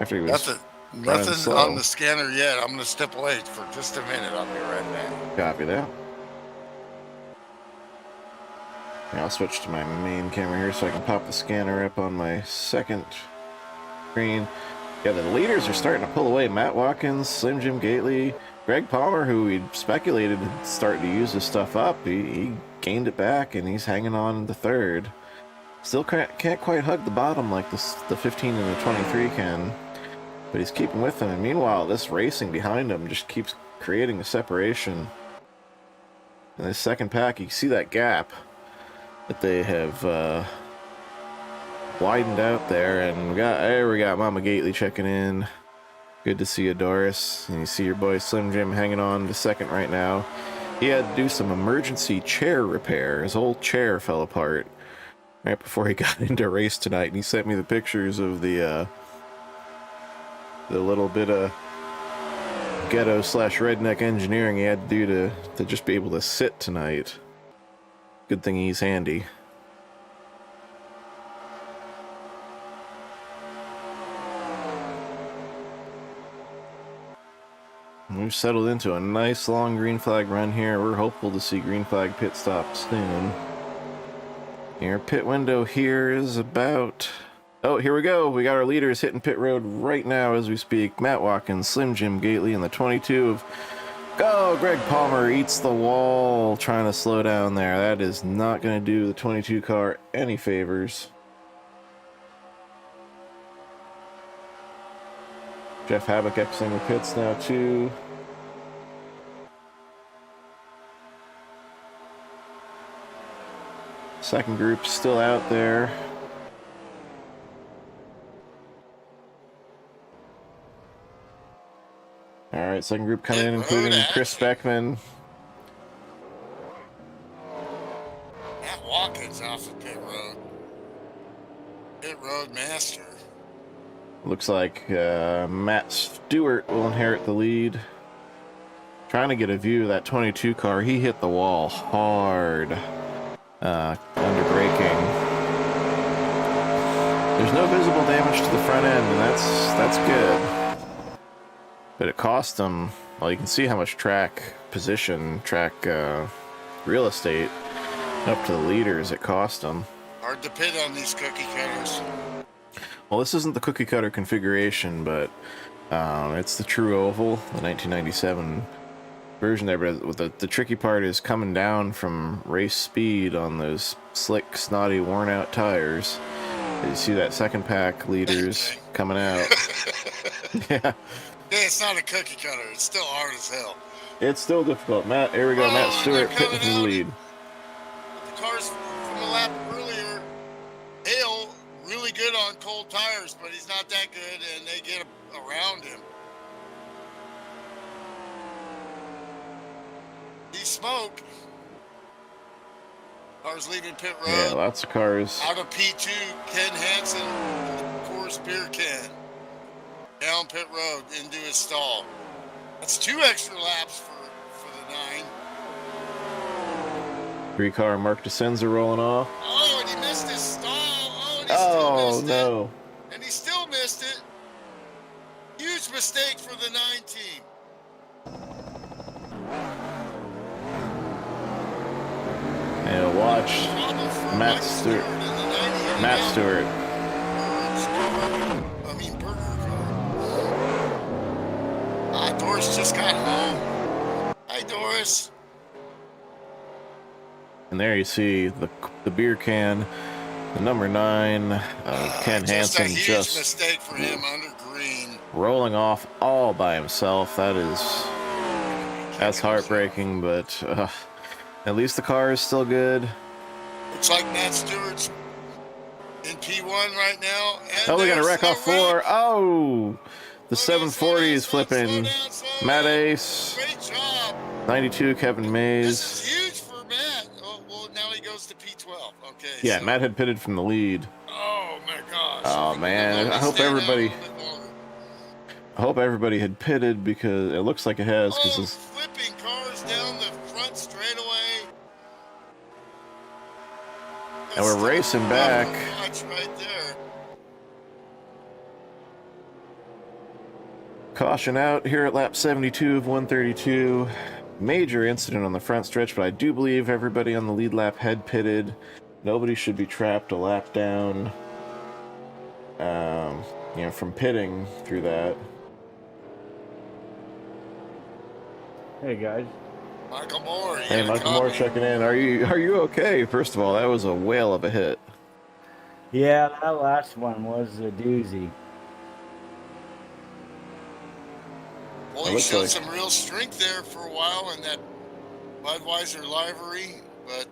after he was Nothing slow on the scanner yet. I'm going to step away for just a minute. I'll be right back. Copy that. Yeah, I'll switch to my main camera here so I can pop the scanner up on my second screen. Yeah, the leaders are starting to pull away. Matt Watkins, Slim Jim Gately, Greg Palmer, who we speculated would start to use this stuff up. He gained it back, and he's hanging on to third. Still can't quite hug the bottom like the 15 and the 23 can, but he's keeping with them. And meanwhile, this racing behind him just keeps creating a separation. In this second pack, you can see that gap that they have widened out there, and we got Mama Gately checking in. Good to see you, Doris. And you see your boy Slim Jim hanging on to second right now. He had to do some emergency chair repair. His old chair fell apart right before he got into race tonight, and he sent me the pictures of the little bit of ghetto/redneck engineering he had to do to just be able to sit tonight. Good thing he's handy. We've settled into a nice long green flag run here. We're hopeful to see green flag pit stop soon. Your pit window here is about... Oh, here we go. We got our leaders hitting pit road right now as we speak. Matt Watkins, Slim Jim Gately, and the 22 of... Oh, Greg Palmer eats the wall trying to slow down there. That is not going to do the 22 car any favors. Jeff Havoc exiting the pits now too. Second group still out there. All right, second group coming in, including Chris Beckman. Matt Watkins off the pit road. Pit road master. Looks like Matt Stewart will inherit the lead. Trying to get a view of that 22 car. He hit the wall hard under braking. There's no visible damage to the front end, and that's good. But it cost them, well, you can see how much track real estate up to the leaders it cost them. Hard to pit on these cookie cutters. Well, this isn't the cookie cutter configuration, but it's the true oval, the 1997 version there. But the tricky part is coming down from race speed on those slick, snotty, worn out tires. You see that second pack leaders coming out. Yeah. Yeah, it's not a cookie cutter. It's still hard as hell. It's still difficult. Here we go. Matt Stewart pitting for the lead. The cars from the lap earlier, Hale, really good on cold tires, but he's not that good, and they get around him. He smoke. Cars leaving pit road. Yeah, lots of cars. Out of P2, Ken Hansen, Coors beer can. Down pit road into his stall. That's 2 extra laps for the 9. 3-car Mark DeSenza rolling off. Oh, and he missed his stall. Oh, and he Oh, still missed no. it. And he still missed it. Huge mistake for the 9 team. And watch Matt Stewart. Matt Stewart. I mean, Burger car. Doris just got home. Hi, Doris. And there you see the beer can, the number 9, Ken Just a Hansen, huge just mistake for him under green. rolling off all by himself. That's heartbreaking, but at least the car is still good. Looks like Matt Stewart's in P1 right now. And Oh, we got a there's wreck off 4. wreck. Oh, the Slow down, 740 is slow down, flipping. slow Matt down. Ace, Great job. 92, Kevin This Mays. is huge for Matt. Oh, well, now he goes to P12. Okay. Yeah, so- Matt had pitted from the lead. Oh, my gosh. Oh, man. Let me I hope stand out a everybody- little bit longer. I hope everybody had pitted because it looks like it has. Oh, Because flipping cars down the front straightaway. And we're racing back. Watch right there. caution out here at lap 72 of 132. Major incident on the front stretch, but I do believe everybody on the lead lap had pitted. Nobody should be trapped a lap down, from pitting through that. Hey guys. Michael Moore. Hey, Michael Moore checking in. Are you okay? First of all, that was a whale of a hit. Yeah, that last one was a doozy. Well, It he looks showed like- some real strength there for a while in that Budweiser livery, but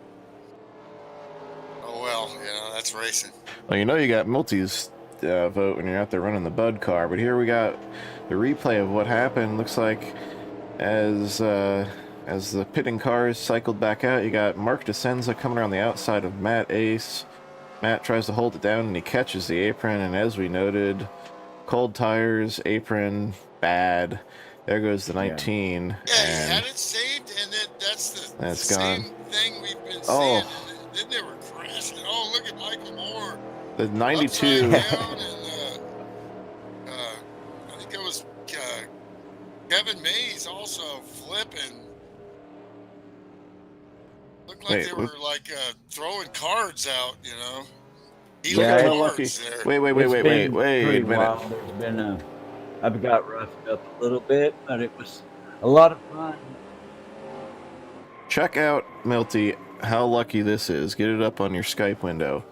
oh well, that's racing. Well, you got Milty's vote when you're out there running the Bud car, but here we got the replay of what happened. Looks like as the pitting cars cycled back out, you got Mark DeSenza coming around the outside of Matt Ace. Matt tries to hold it down and he catches the apron, and as we noted, cold tires, apron, bad. There goes the 19. Yeah, he and had it saved, and that's the That's same gone. thing we've been Oh. seeing. And then they were crashing. Oh, look at Michael Moore. the 92. Upside down, and I think it was Kevin Mays also flipping. Looked like Wait, they were like throwing cards out, He Look Yeah, at looked how cards lucky. there. Wait It's a been pretty minute. wild. There's been I've got roughed up a little bit, but it was a lot of fun. Check out, Milty, how lucky this is. Get it up on your Skype window.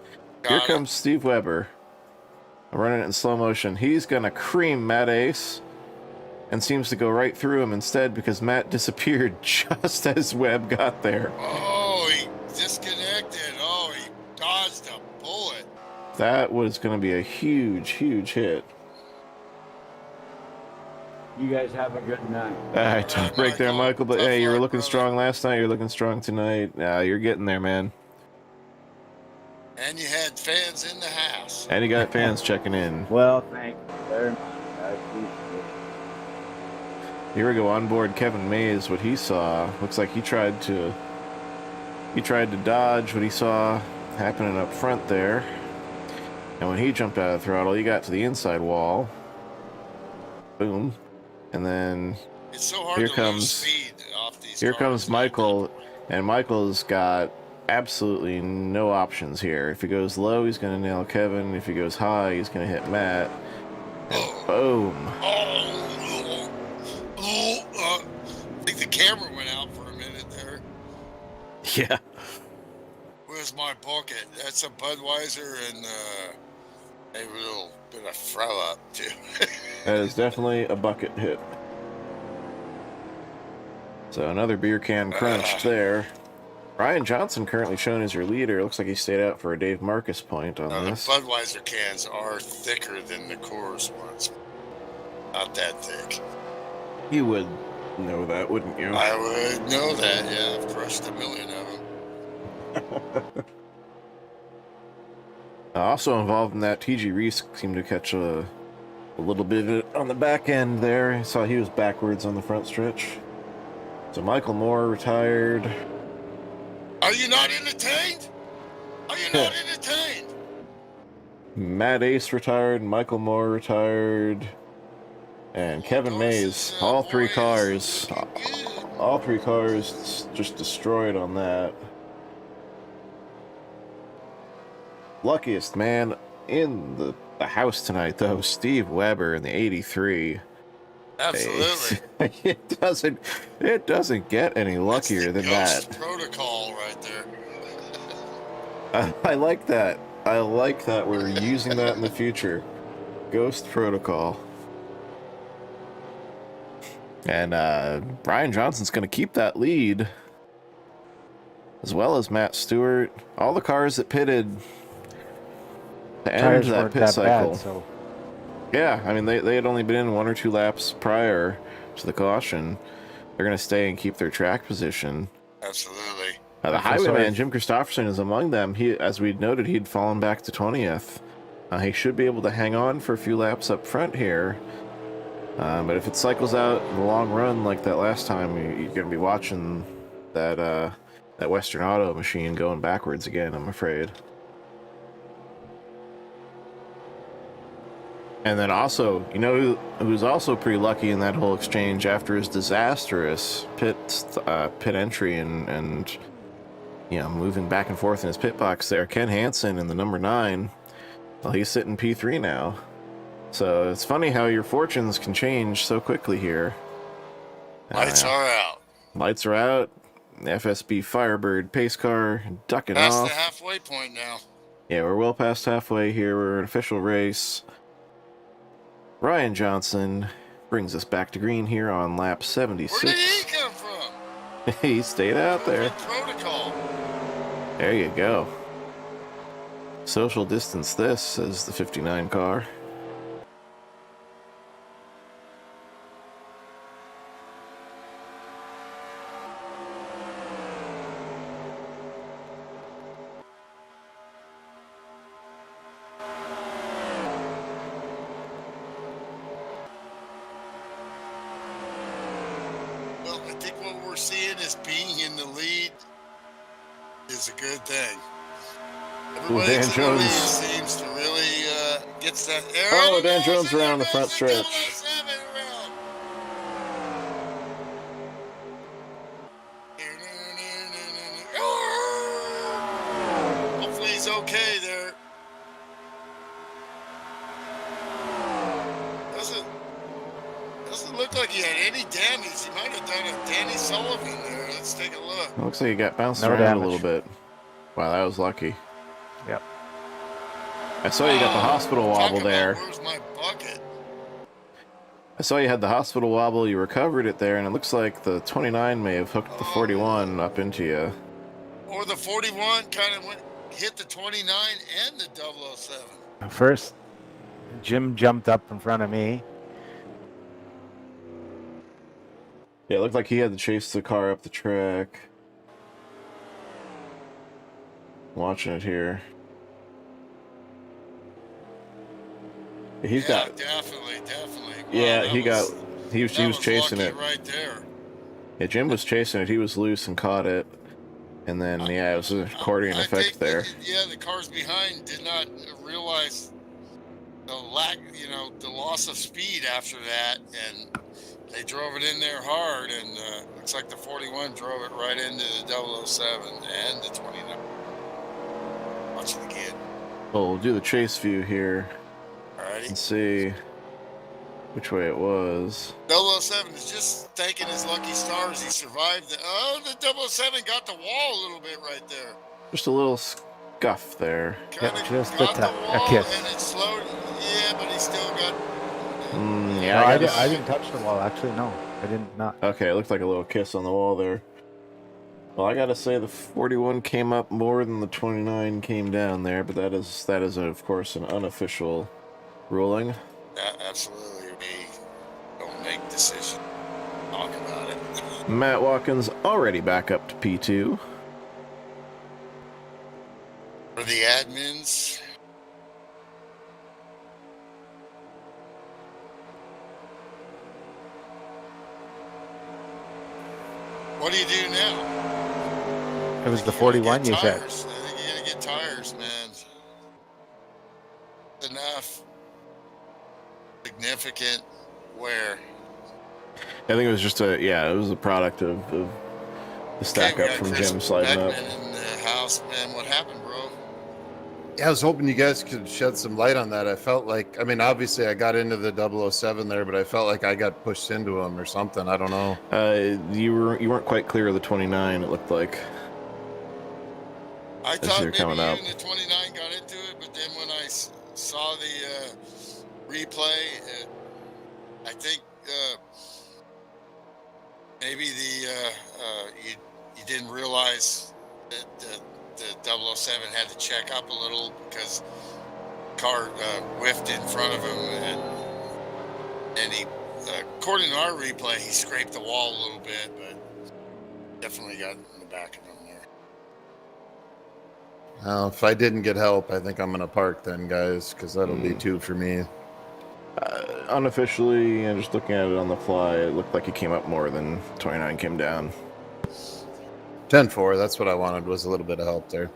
Here Got it. comes Steve Weber. I'm running it in slow motion. He's going to cream Matt Ace and seems to go right through him instead because Matt disappeared just as Webb got there. Oh, he disconnected. Oh, he dodged a bullet. That was going to be a huge, huge hit. You guys have a good night. All right, tough break there, Michael. But Tough hey, you were luck, looking brother. strong last night. You're looking strong tonight. You're getting there, man. And you had fans in the house. And you got fans checking in. Well, thank you very much. I appreciate it. Here we go on board Kevin Mays. What he saw looks like he tried to dodge what he saw happening up front there. And when he jumped out of the throttle, he got to the inside wall. Boom. And then It's so hard Here to comes- lose speed off these here cars. comes Michael, and Michael's got absolutely no options here. If he goes low, he's going to nail Kevin. If he goes high, he's going to hit Matt. And boom. I think the camera went out for a minute there. Yeah. Where's my bucket? That's a Budweiser and a little bit of throw up too. That is definitely a bucket hit. So another beer can crunched there. Ryan Johnson currently shown as your leader. Looks like he stayed out for a Dave Marcus point on The this. Budweiser cans are thicker than the Coors ones. Not that thick. You would know that, wouldn't you? I would know that. Yeah, I've crushed a million of them. Also involved in that, TG Reese seemed to catch a little bit of it on the back end there. I saw he was backwards on the front stretch. So Michael Moore retired. Are you not entertained? Are you not entertained? Matt Ace retired. Michael Moore retired. And Kevin Mays. All three cars. All three cars just destroyed on that. luckiest man in the house tonight, though, Steve Weber in the 83. Absolutely. It doesn't get any luckier than Ghost that. protocol right there. I like that. I like that we're using that in the future. Ghost protocol. And Ryan Johnson's going to keep that lead, as well as Matt Stewart. All the cars that pitted to end Tires that weren't pit that cycle. bad, so Yeah, I mean, they had only been in 1 or 2 laps prior to the caution. They're going to stay and keep their track position. Absolutely. The I feel highwayman, sorry. Jim Christopherson, is among them. He, as we noted, he'd fallen back to 20th. He should be able to hang on for a few laps up front here. But if it cycles out in the long run like that last time, you're going to be watching that Western Auto machine going backwards again, I'm afraid. And then also, you know who's also pretty lucky in that whole exchange after his disastrous pit entry and you know, moving back and forth in his pit box there, Ken Hansen in the number 9. Well, he's sitting P3 now. So it's funny how your fortunes can change so quickly here. Lights are out. Lights are out. The FSB Firebird pace car ducking Past off. the halfway point now. Yeah, we're well past halfway here. We're an official race. Ryan Johnson brings us back to green here on lap 76. Where did he come from? He stayed out there. Protocol. There you go. Social distance this, says the 59 car. Well, I think what we're seeing is being in the lead is a good thing. Everybody Dan that's in the Jones. lead seems to really gets that air. Oh, Dan Jones around the front stretch. Hopefully he's okay there. Doesn't look like he had any damage. He might have done a Danny Sullivan there. Let's take a look. It looks like he got bounced No around damage. a little bit. Wow, that was lucky. Yep. I saw you got the hospital Talk wobble about there. Where's my bucket? I saw you had the hospital wobble. You recovered it there, and it looks like the 29 may have hooked the 41 up into you. Or the 41 kind of hit the 29 and the 007. First, Jim jumped up in front of me. Yeah, it looked like he had to chase the car up the track. Watching it here. He's got. Definitely. Wow, Yeah, that he was chasing lucky it. right there. Yeah, Jim was chasing it. He was loose and caught it. And then, yeah, it was an accordion I effect think there. the cars behind did not realize the lack, the loss of speed after that, and they drove it in there hard, and looks like the 41 drove it right into the 007 and the 29. Watch it again. Well, we'll do the chase view here Alrighty. and see which way it was. 007 is just thanking his lucky stars he survived. The 007 got the wall a little bit right there. Just a little scuff there. Kind of just got a the a wall kiss. and it slowed. Yeah, but he still got. Yeah, No, I I gotta didn't touch the wall. Actually, no, I didn't. Not. Okay, it looked like a little kiss on the wall there. Well, I gotta say the 41 came up more than the 29 came down there, but that is of course an unofficial ruling. Absolutely. We don't make decisions. Talk about it. Matt Watkins already back up to P2. For the admins. What do you do now? It was the You gotta 41 get you said. tires. I think you gotta get tires, man. Enough significant wear. I think it was just it was a product of the stack Okay, we up got from Chris Jim sliding up. Beckman in the house, man. What happened, bro? Yeah, I was hoping you guys could shed some light on that. I felt like, I mean, obviously I got into the 007 there, but I felt like I got pushed into him or something. I don't know. You weren't quite clear of the 29. It looked like I as thought you're maybe coming you up. and the 29 got into it, but then when I saw the replay, I think maybe you didn't realize that the 007 had to check up a little because car whiffed in front of him, and he, according to our replay, he scraped the wall a little bit, but definitely got in the back of him there. Well, if I didn't get help, I think I'm going to park then, guys, because that'll be 2 for me. Unofficially, and just looking at it on the fly, it looked like he came up more than 29 came down. 10-4, that's what I wanted, was a little bit of help there.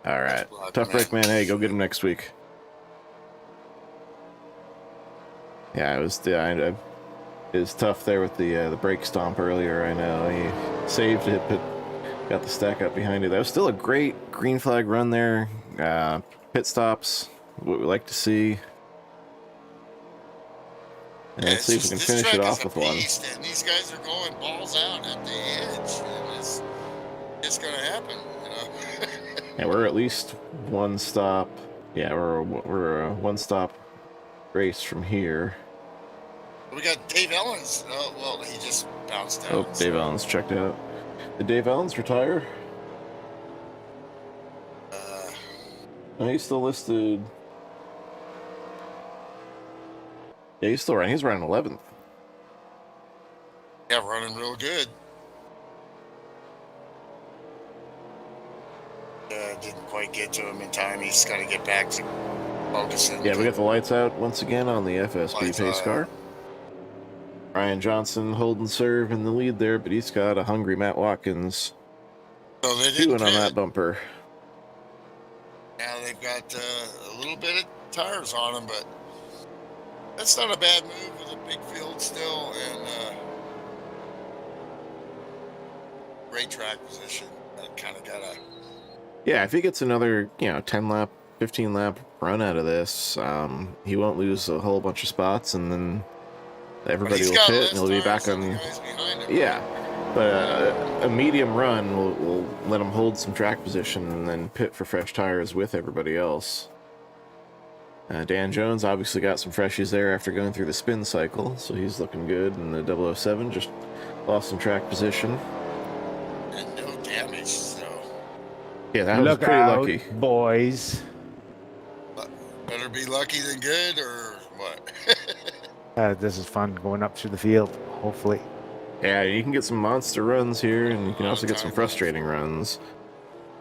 All right. Block, Tough break, man. Hey, go get him next week. Yeah, it was tough there with the brake stomp earlier. I know he saved it, but got the stack up behind it. That was still a great green flag run there. Pit stops, what we like to see. And let's see if we can finish it off with one. And these guys are going balls out at the edge, and it's going to happen, you know. And we're at least one stop. Yeah, we're a one stop race from here. We got Dave Ellens. Oh, well, he just bounced out. Oh, Dave Ellens checked out. Did Dave Ellens retire? No, he's still listed. Yeah, he's still running. He's running 11th. Yeah, running real good. Didn't quite get to him in time. He's got to get back to focusing. Yeah, we got the lights out once again on the FSB Lights pace out. car. Ryan Johnson holding serve in the lead there, but he's got a hungry Matt Watkins So they chewing didn't on that pit. bumper. Now they've got a little bit of tires on them, but that's not a bad move with a big field still and great track position. That kind of got a. Yeah, if he gets another, 10 lap, 15 lap run out of this, he won't lose a whole bunch of spots, and then everybody He's will got pit, less and he'll be tires back than the on. guys behind him. Yeah, but a medium run will let him hold some track position and then pit for fresh tires with everybody else. Dan Jones obviously got some freshies there after going through the spin cycle, so he's looking good. And the 007 just lost some track position. And no damage, so Yeah, that was Look pretty out, lucky. boys. better be lucky than good, or what? This is fun going up through the field, hopefully. Yeah, you can get some monster runs here, and you can also get some frustrating runs.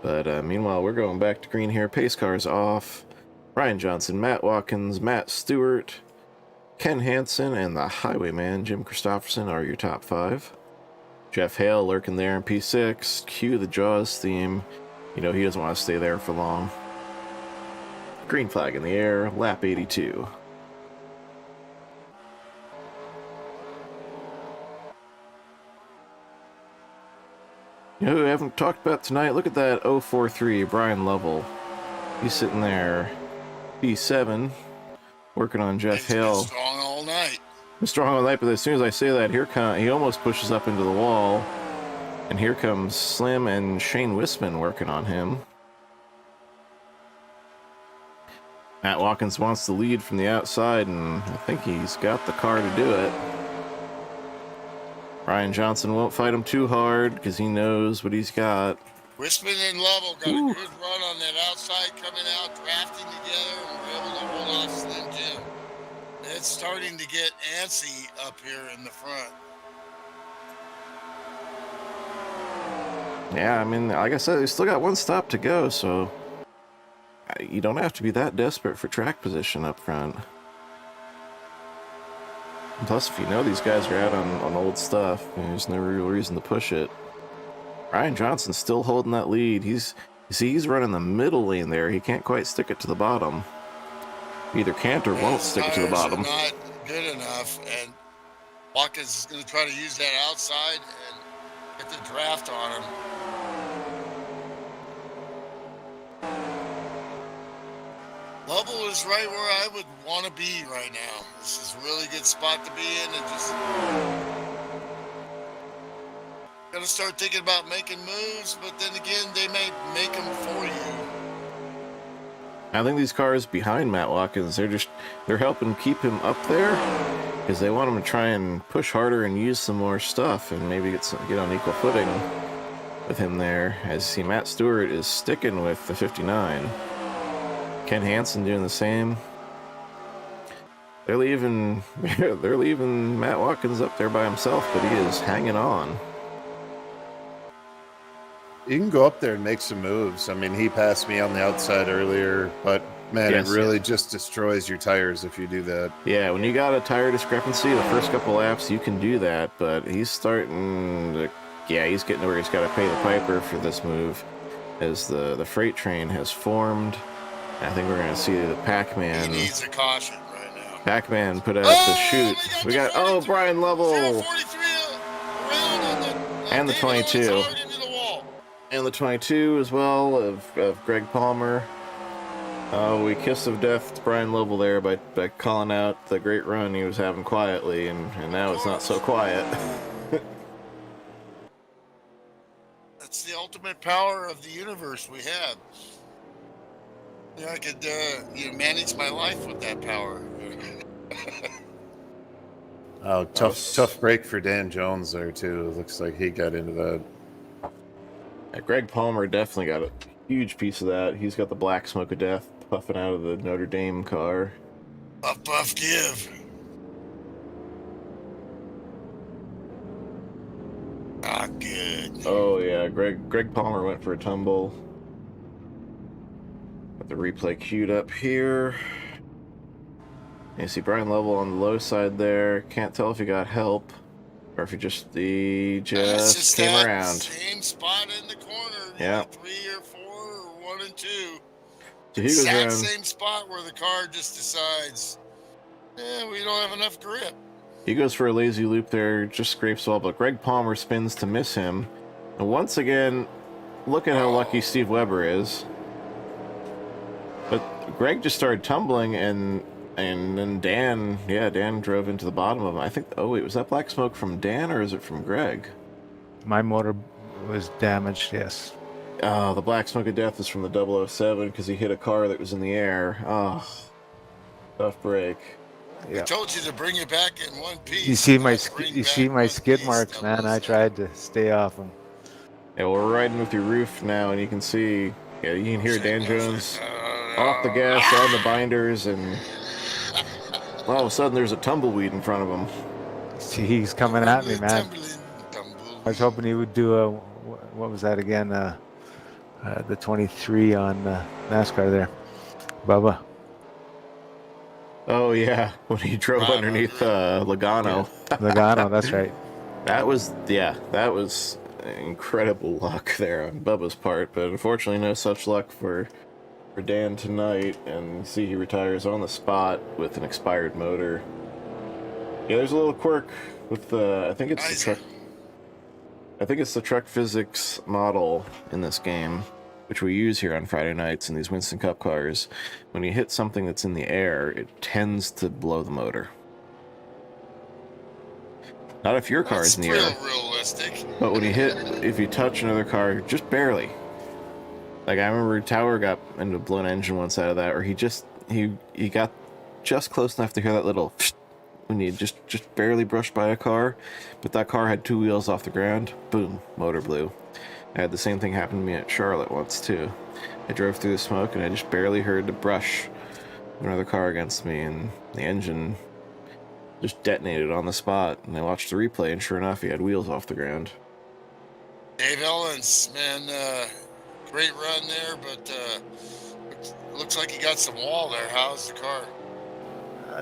But meanwhile, we're going back to green here. Pace cars off. Ryan Johnson, Matt Watkins, Matt Stewart, Ken Hansen, and the Highwayman, Jim Christopherson, are your top 5. Jeff Hale lurking there in P6. Cue the Jaws theme. He doesn't want to stay there for long. Green flag in the air, lap 82. Who we haven't talked about tonight, look at that 043, Brian Lovell. He's sitting there, P7, working on Jeff He's been Hale. strong all night. Strong all night, but as soon as I say that, he almost pushes up into the wall. And here comes Slim and Shane Wisman working on him. Matt Watkins wants the lead from the outside, and I think he's got the car to do it. Ryan Johnson won't fight him too hard because he knows what he's got. Wisman and Lovell got a good run on that outside coming out, drafting together, and were able to hold off Slim Jim. It's starting to get antsy up here in the front. Yeah, I mean, like I said, they still got one stop to go, so you don't have to be that desperate for track position up front. And plus, if you know these guys are out on old stuff, there's no real reason to push it. Ryan Johnson's still holding that lead. He's running the middle lane there. He can't quite stick it to the bottom. Either can't or won't stick it to the bottom. Not good enough, and Watkins is going to try to use that outside and get the draft on him. Bubble is right where I would want to be right now. This is a really good spot to be in, and just got to start thinking about making moves. But then again, they may make them for you. I think these cars behind Matt Watkins, they're helping keep him up there because they want him to try and push harder and use some more stuff and maybe get on equal footing with him there. As you see, Matt Stewart is sticking with the 59. Ken Hansen doing the same. They're leaving Matt Watkins up there by himself, but he is hanging on. You can go up there and make some moves. I mean, he passed me on the outside earlier, but man, Yes, it really just destroys your tires if you do that. Yeah, when you got a tire discrepancy, the first couple laps, you can do that, but he's starting to... Yeah, he's getting to where he's got to pay the piper for this move as the freight train has formed. I think we're going to see the Pac-Man. He needs a caution right now. Pac-Man put out the shoot. We got Brian Lovell. 43 around on And the David 22. Owens hard into the wall. And the 22 as well of Greg Palmer. We kissed of death to Brian Lovell there by calling out the great run he was having quietly, and now it's not so quiet. That's the ultimate power of the universe we have. Yeah, I could manage my life with that power. Oh, tough break for Dan Jones there too. Looks like he got into that. Yeah, Greg Palmer definitely got a huge piece of that. He's got the black smoke of death puffing out of the Notre Dame car. Puff, puff, give. Ah, good. Oh yeah, Greg Palmer went for a tumble. Got the replay queued up here. You see Brian Lovell on the low side there. Can't tell if he got help or if he just came that around. Same spot in the corner. Yeah. 3 or 4 or 1 and 2. So he goes Exact around. same spot where the car just decides, we don't have enough grip. He goes for a lazy loop there, just scrapes well, but Greg Palmer spins to miss him. And once again, look at how lucky Steve Weber is. But Greg just started tumbling, and then Dan drove into the bottom of him. I think, was that black smoke from Dan or is it from Greg? My motor was damaged, yes. Oh, the black smoke of death is from the 007 because he hit a car that was in the air. Oh, tough break. Yeah. I told you to bring it back in one piece. You see my Bring you back see my one skid piece, marks, man. I 007. tried to stay off them. Yeah, we're riding with your roof now, and you can see, you can hear Dan Jones off the gas, on the binders, and all of a sudden there's a tumbleweed in front of him. See, he's coming at me, man. Tumbling. I was hoping he would do a what was that again? The 23 on NASCAR there, Bubba. Oh yeah, when he drove Right, underneath Logano. Logano, that's right. That was incredible luck there on Bubba's part, but unfortunately no such luck for Dan tonight, and see he retires on the spot with an expired motor. Yeah, there's a little quirk with I think it's the truck physics model in this game, which we use here on Friday nights in these Winston Cup cars. When you hit something that's in the air, it tends to blow the motor. Not if your car is in the air, realistic. but if you touch another car, just barely. Like I remember Tower got into a blown engine once out of that, or he got just close enough to hear that little when you just barely brushed by a car, but that car had 2 wheels off the ground, boom, motor blew. I had the same thing happen to me at Charlotte once too. I drove through the smoke and I just barely heard the brush of another car against me, and the engine just detonated on the spot. And I watched the replay, and sure enough, he had wheels off the ground. Dave Ellens, man, great run there, but looks like he got some wall there. How's the car?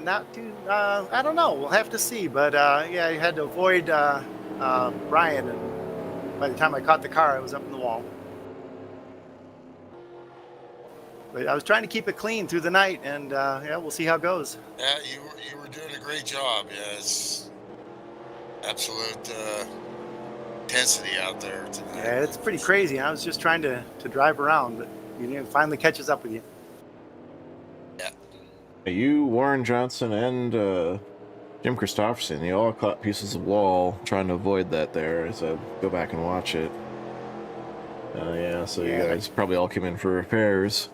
Not too. I don't know. We'll have to see. But yeah, you had to avoid Brian, and by the time I caught the car, I was up in the wall. But I was trying to keep it clean through the night, and yeah, we'll see how it goes. Yeah, you were doing a great job. Yeah, it's absolute intensity out there tonight. Yeah, it's pretty crazy. I was just trying to drive around, but it finally catches up with you. You, Warren Johnson, and Jim Christopherson, you all caught pieces of wall trying to avoid that there, so go back and watch it. Yeah, so you guys probably all came in for repairs.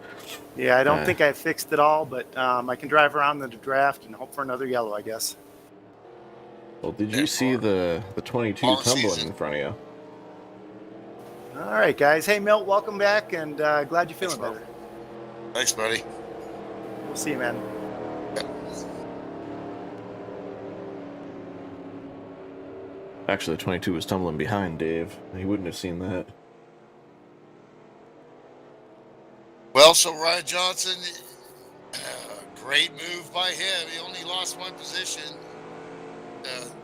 Yeah, I don't think I fixed it all, but I can drive around the draft and hope for another yellow, I guess. Well, did you see the 22 All tumbling season. in front of you? All right, guys. Hey, Milt, welcome back, and glad you're feeling Thanks, better. Thanks, buddy. We'll see you, man. Actually, the 22 was tumbling behind Dave. He wouldn't have seen that. Well, so Ryan Johnson, great move by him. He only lost one position.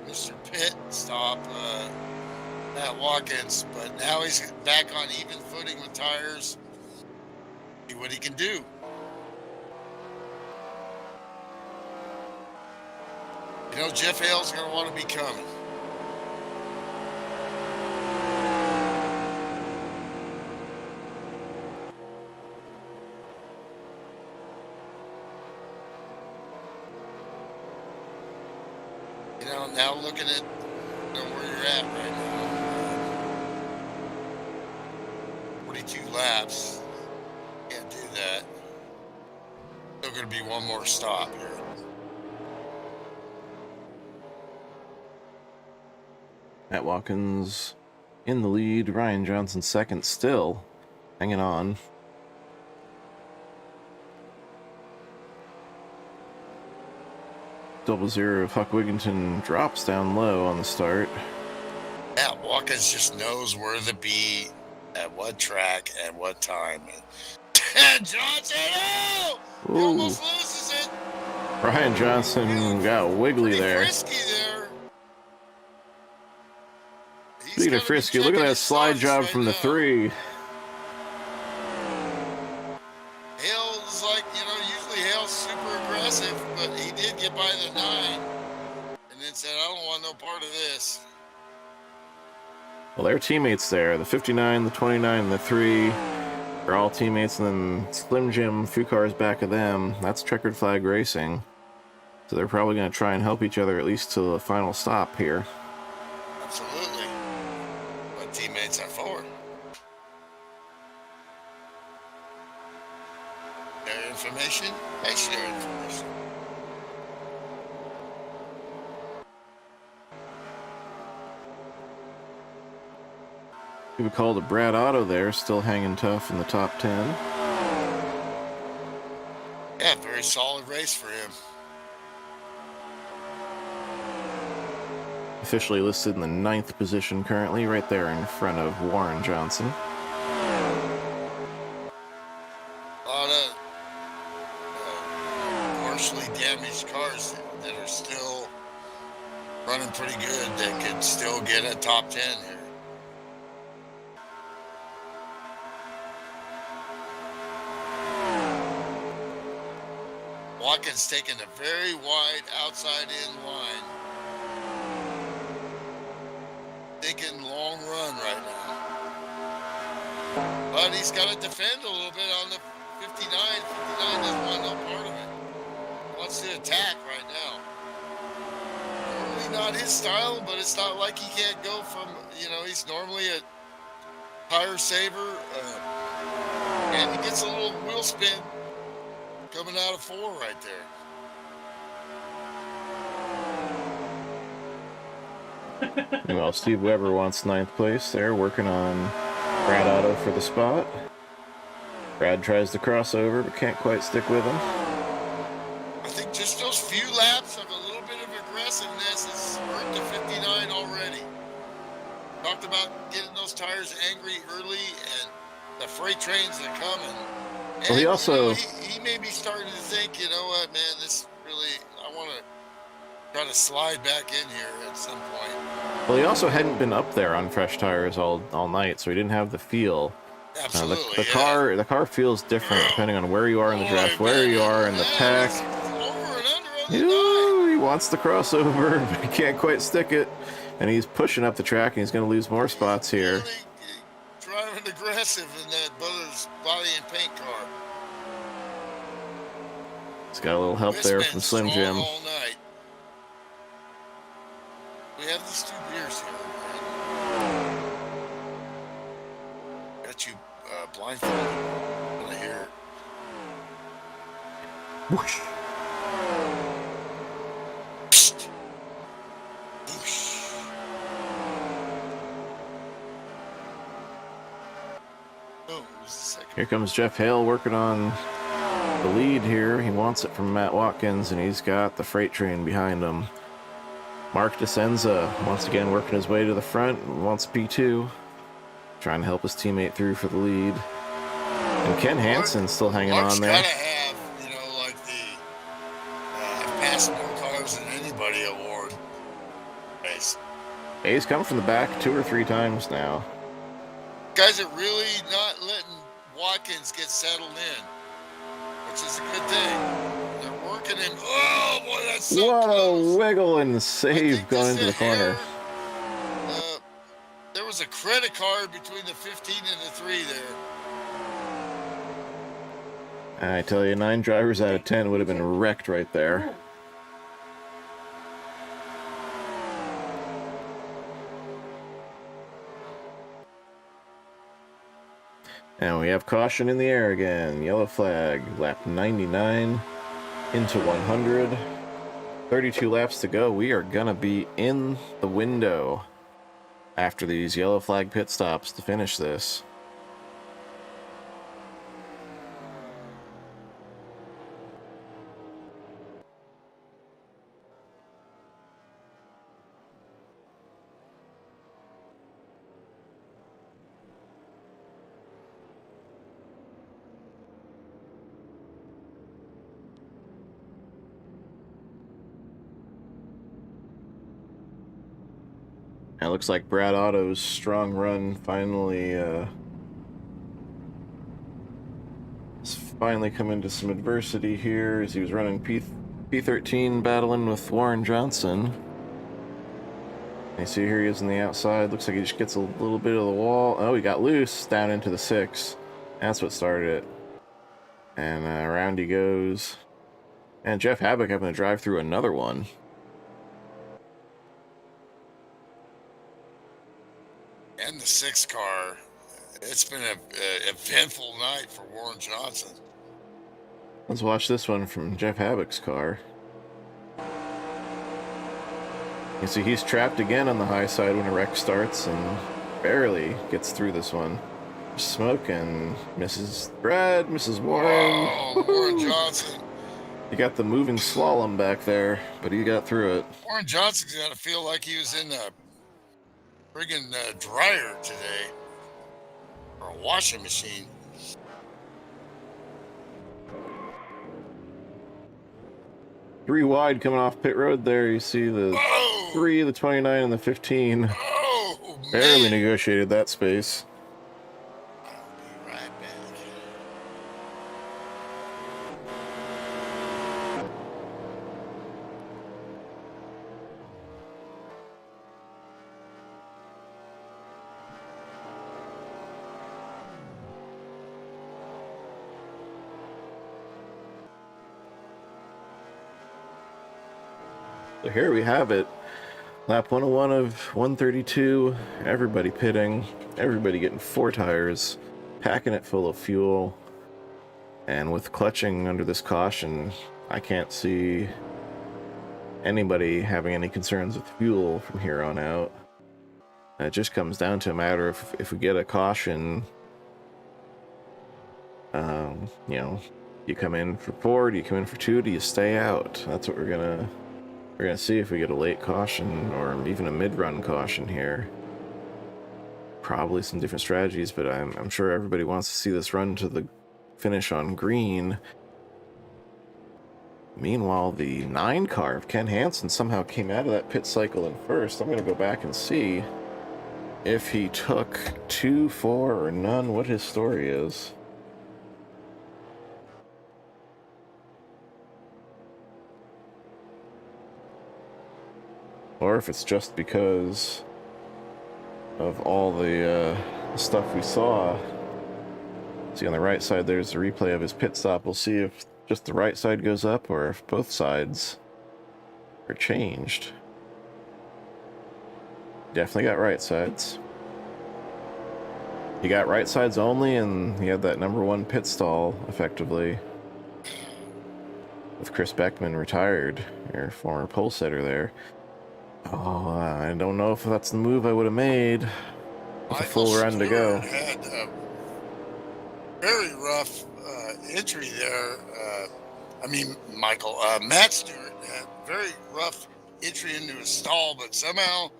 Mr. Pitt stopped Matt Watkins, but now he's back on even footing with tires. See what he can do. You know, Jeff Hale's going to want to be coming. You know, now looking at where you're at right now, 42 laps, can't do that. Still going to be one more stop here. Matt Watkins in the lead. Ryan Johnson second still. Hanging on. Double zero of Huck Wigginton drops down low on the start. Matt Watkins just knows where to be at what track at what time. And Johnson, oh! He Ooh. almost loses it. Ryan Johnson got wiggly Pretty there. frisky there. He's Speaking gonna of be frisky, look at checking that his slide signs job right from the now. 3. Hale's like, usually Hale's super aggressive, but he did get by the 9 and then said, I don't want no part of this. Well, they're teammates there. The 59, the 29, and the 3 are all teammates, and then Slim Jim, a few cars back of them. That's checkered flag racing. So they're probably going to try and help each other at least to the final stop here. Absolutely. What teammates are for. Share information, I share information. Give a call to Brad Otto there, still hanging tough in the top 10. Yeah, very solid race for him. Officially listed in the 9th position currently, right there in front of Warren Johnson. A lot of partially damaged cars that are still running pretty good that could still get a top 10 here. Watkins taking a very wide outside in line. Thinking long run right now. But he's got to defend a little bit on the 59. 59 doesn't want no part of it. He wants to attack right now. Normally not his style, but it's not like he can't go from, he's normally a tire saver. And he gets a little wheel spin coming out of 4 right there. Well, Steve Weber wants 9th place there, working on Brad Otto for the spot. Brad tries to cross over, but can't quite stick with him. I think just those few laps of a little bit of aggressiveness has hurt the 59 already. Talked about getting those tires angry early and the freight trains are coming. And, Well, he also... he may be starting to think, you know what, man, this really, I want to try to slide back in here at some point. Well, he also hadn't been up there on fresh tires all night, so he didn't have the feel. Absolutely, the car feels different depending on where you are in the draft, where you are in the pack. Over and under on the Ooh, he wants the crossover, but he can't quite stick it, and he's pushing up the track, and he's going to lose more spots here. Really driving aggressive in that Butler's body and paint car. He's got a little help there from Slim Strong Jim. all night. We have these 2 beers here. Man. Got you blindfolded. I want to hear it. Whoosh. Psst. Whoosh. Oh, it was the second. Here comes Jeff Hale working on the lead here. He wants it from Matt Watkins, and he's got the freight train behind him. Mark DeSenza, once again working his way to the front, wants P2. Trying to help his teammate through for the lead. And Ken Hansen still hanging Mark's on there. gotta have, like the I've passed more cars than anybody award. Guys, He's come from the back 2 or 3 times now. guys are really not letting Watkins get settled in, which is a good thing. They're working him. Oh boy, that's so What close. a wiggle and I save think going this into the is a hair. corner. There was a credit card between the 15 and the 3 there. I tell you, 9 drivers out of 10 would have been wrecked right there. And we have caution in the air again. Yellow flag, lap 99 into 100. 32 laps to go. We are going to be in the window after these yellow flag pit stops to finish this. It looks like Brad Otto's strong run finally come into some adversity here as he was running P13 battling with Warren Johnson. You see here he is on the outside. Looks like he just gets a little bit of the wall. Oh, he got loose down into the 6. That's what started it. And around he goes. And Jeff Habak having to drive through another one. And the 6 car. It's been an eventful night for Warren Johnson. Let's watch this one from Jeff Habak's car. You see he's trapped again on the high side when a wreck starts and barely gets through this one. Smoke and misses Brad, misses Warren. Oh, Warren Johnson. He got the moving slalom back there, but he got through it. Warren Johnson's got to feel like he was in a friggin' dryer today. Or a washing machine. Three wide coming off pit road there. You see the Oh! 3, the 29, and the 15. Oh, Barely man. negotiated that space. I'll be right back. So here we have it. Lap 101 of 132. Everybody pitting. Everybody getting 4 tires. Packing it full of fuel. And with clutching under this caution, I can't see anybody having any concerns with fuel from here on out. It just comes down to a matter of if we get a caution, you come in for 4, do you come in for 2, do you stay out? That's what we're gonna see if we get a late caution or even a mid-run caution here. Probably some different strategies, but I'm sure everybody wants to see this run to the finish on green. Meanwhile, the 9 car of Ken Hansen somehow came out of that pit cycle in first. I'm going to go back and see if he took 2, 4, or none, what his story is. Or if it's just because of all the stuff we saw. See on the right side there's a replay of his pit stop. We'll see if just the right side goes up or if both sides are changed. Definitely got right sides. He got right sides only, and he had that number 1 pit stall effectively. With Chris Beckman retired, your former pole sitter there. Oh, I don't know if that's the move I would have made with a full run to go. Had a very rough entry there. Matt Stewart had very rough entry into his stall, but somehow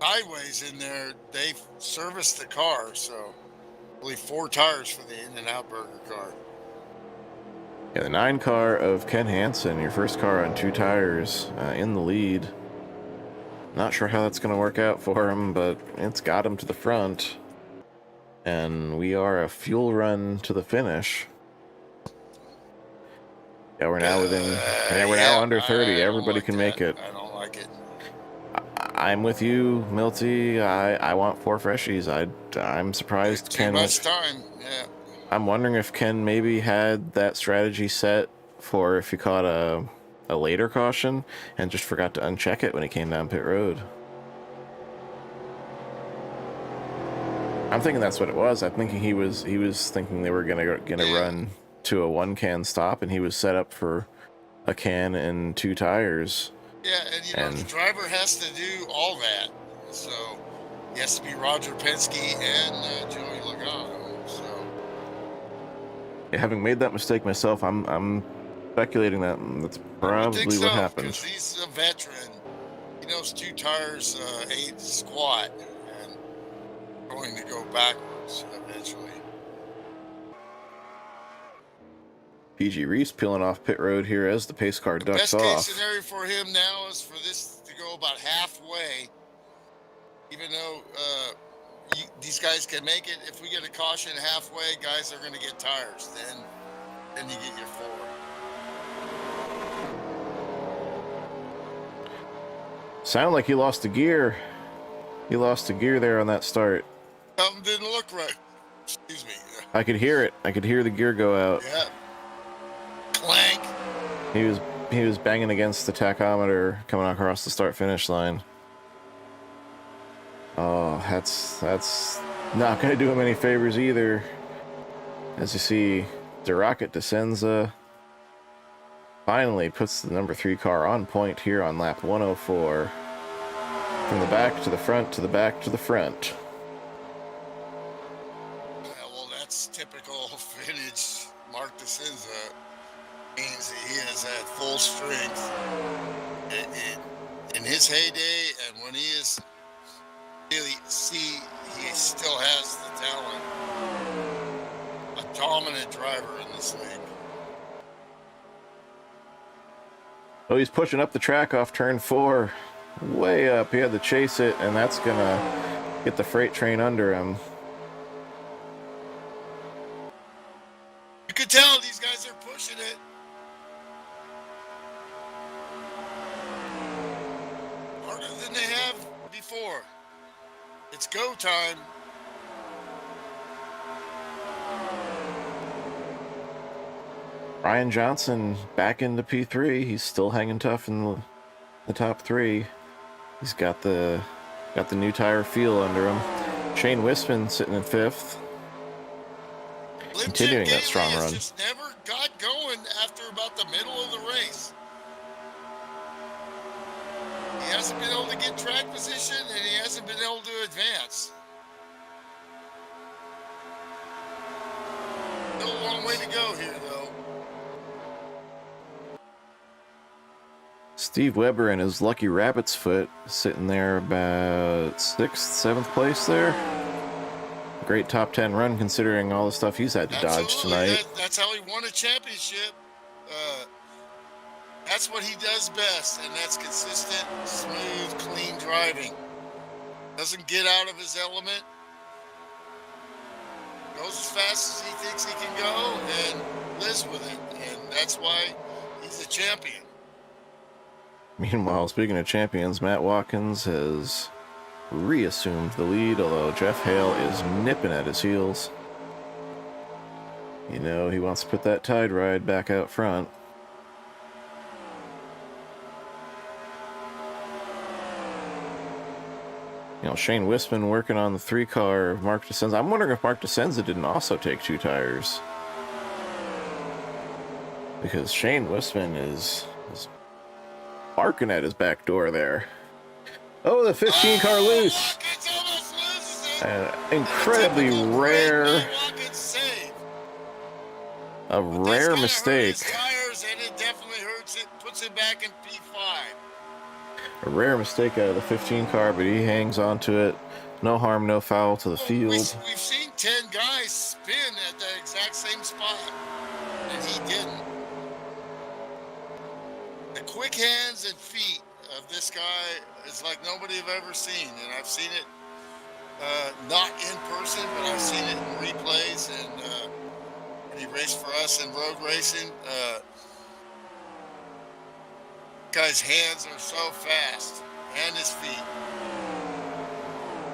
sideways in there, they serviced the car. So I believe 4 tires for the In-N-Out Burger car. Yeah, the 9 car of Ken Hansen, your first car on 2 tires in the lead. Not sure how that's going to work out for him, but it's got him to the front. And we are a fuel run to the finish. Yeah, we're now we're now under 30. Everybody can make it. I don't like it. I'm with you, Milty. I want 4 freshies. I'm surprised Too Ken. much time. Yeah. I'm wondering if Ken maybe had that strategy set for if he caught a later caution and just forgot to uncheck it when he came down pit road. I'm thinking that's what it was. I'm thinking he was thinking they were gonna run to a 1 can stop, and he was set up for a can and 2 tires. Yeah, and the driver has to do all that. So he has to be Roger Penske and Joey Logano. So Yeah, having made that mistake myself, I'm speculating that's probably what happened. Because he's a veteran. He knows 2 tires ain't squat and going to go backwards eventually. PG Reese peeling off pit road here as the pace car ducks Best off. case scenario for him now is for this to go about halfway. Even though these guys can make it, if we get a caution halfway, guys are going to get tires. Then you get your 4. Sounded like he lost a gear. He lost a gear there on that start. Something didn't look right. Excuse me. I could hear it. I could hear the gear go out. Yeah. Clank. He was banging against the tachometer coming across the start-finish line. Oh, that's not going to do him any favors either. As you see, DeRocket Descenza finally puts the number 3 car on point here on lap 104. From the back to the front to the back to the front. Yeah, well, that's typical vintage Mark Descenza. Means that he has had full strength in his heyday, and when he is really he still has the talent. A dominant driver in this league. Oh, he's pushing up the track off turn 4. Way up. He had to chase it, and that's going to get the freight train under him. You could tell these guys are pushing it. Harder than they have before. It's go time. Ryan Johnson back into P3. He's still hanging tough in the top 3. He's got the new tire feel under him. Shane Winston sitting in 5th. Continuing that strong run. Just never got going after about the middle of the race. He hasn't been able to get track position, and he hasn't been able to advance. Still a long way to go here, though. Steve Weber and his lucky rabbit's foot sitting there about 6th, 7th place there. Great top 10 run considering all the stuff he's had to dodge tonight. That's how he won a championship. That's what he does best, and that's consistent, smooth, clean driving. Doesn't get out of his element. Goes as fast as he thinks he can go and lives with it, and that's why he's a champion. Meanwhile, speaking of champions, Matt Watkins has reassumed the lead, although Jeff Hale is nipping at his heels. You know, he wants to put that Tide Ride back out front. You know, Shane Winston working on the 3-car of Mark DeSenza. I'm wondering if Mark DeSenza didn't also take 2 tires. Because Shane Winston is barking at his back door there. Oh, the 15 car loose. Watkins almost loses it. An incredibly Typical great rare, Matt Watkins save. a This rare kinda hurt mistake. his tires, and it definitely hurts it. Puts it back in P5. A rare mistake out of the 15 car, but he hangs on to it. No harm, no foul to the field. We've seen 10 guys spin at the exact same spot, and he didn't. The quick hands and feet of this guy is like nobody I've ever seen, and I've seen it not in person, but I've seen it in replays, and he raced for us in road racing. Guy's hands are so fast, and his feet.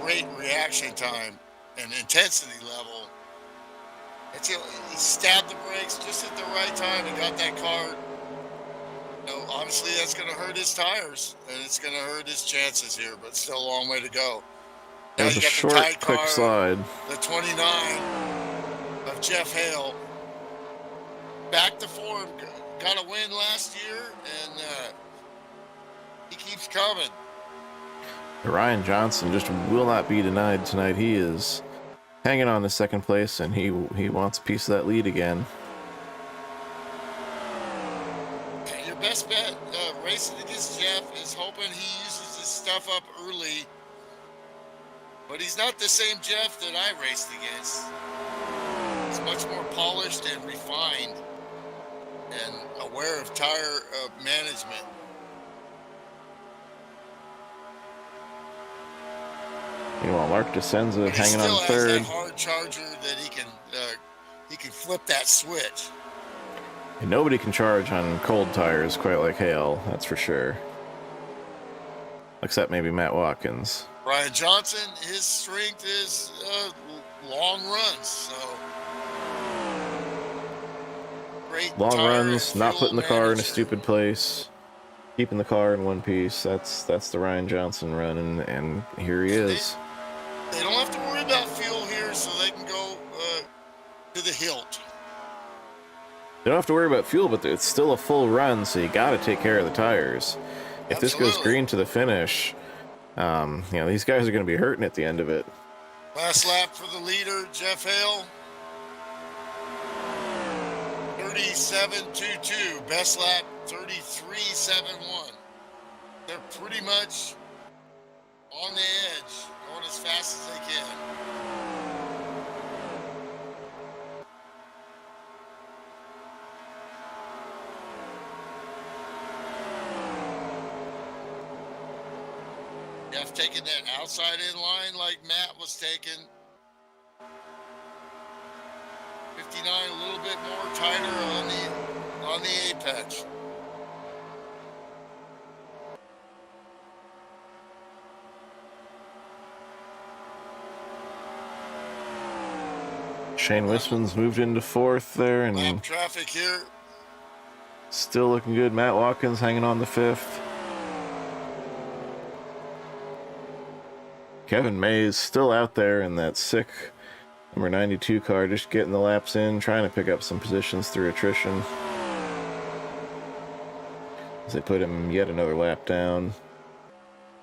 Great reaction time and intensity level. He stabbed the brakes just at the right time and got that car. You know, obviously that's going to hurt his tires, and it's going to hurt his chances here, but still a long way to go. Now There's you a got short, the tight quick car, slide. the 29 of Jeff Hale. Back to form, got a win last year, and he keeps coming. Ryan Johnson just will not be denied tonight. He is hanging on to second place, and he wants a piece of that lead again. Your best bet racing against Jeff is hoping he uses his stuff up early, but he's not the same Jeff that I raced against. He's much more polished and refined and aware of tire management. Meanwhile, Mark DeSenza But he hanging still on has third. that hard charger that he can flip that switch. And nobody can charge on cold tires quite like Hale, that's for sure. Except maybe Matt Watkins. Brian Johnson, his strength is long runs, so great Long tire runs, and not fuel putting the car in a manager. stupid place, keeping the car in one piece. That's the Ryan Johnson run, and here he is. They don't have to worry about fuel here, so they can go to the hilt. They don't have to worry about fuel, but it's still a full run, so you got to take care of the tires. If this goes Absolutely. green to the finish, you know, these guys are going to be hurting at the end of it. Last lap for the leader, Jeff Hale. 37.22. Best lap, 33.71. They're pretty much on the edge, going as fast as they can. Jeff taking that outside in line like Matt was taking. 59 a little bit more tighter on the apex. Shane Winston's moved into fourth there, and Lap traffic here. still looking good. Matt Watkins hanging on the fifth. Kevin Mays still out there in that sick number 92 car, just getting the laps in, trying to pick up some positions through attrition. As they put him yet another lap down.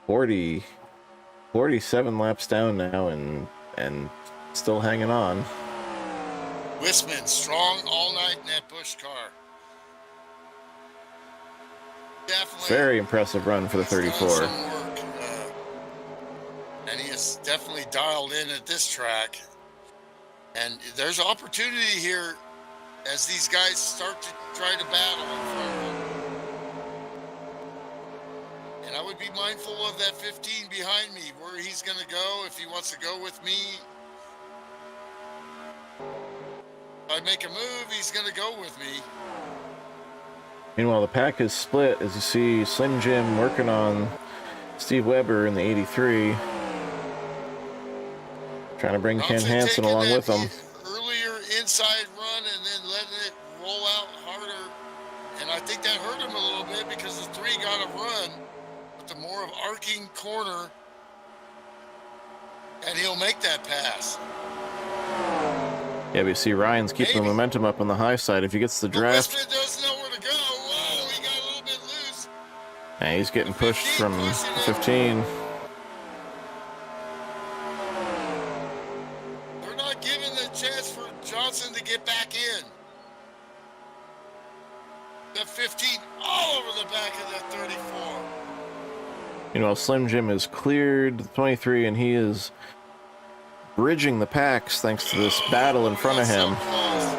47 laps down now, and still hanging on. Wisman strong all night in that Busch car. Definitely. Very impressive run for the he's done 34. some work, and he is definitely dialed in at this track. And there's opportunity here as these guys start to try to battle in front of them. And I would be mindful of that 15 behind me, where he's going to go if he wants to go with me. If I make a move, he's going to go with me. Meanwhile, the pack is split as you see Slim Jim working on Steve Weber in the 83. Trying to bring Ken Johnson Hansen taking along that with him. Earlier inside run and I think that hurt him a little bit because the 3 got a run with the more of arcing corner, and he'll make that pass. Yeah, we see Ryan's keeping the Maybe. momentum up on the high side. If he gets the But draft, Winston doesn't know where to go. Whoa, he got a little bit loose. and he's getting pushed 15 from pushing him. 15. They're not giving the chance for Johnson to get back in. That 15 all over the back of that 34. Meanwhile, Slim Jim is cleared the 23, and he is bridging the packs thanks to this battle in front of him. So close.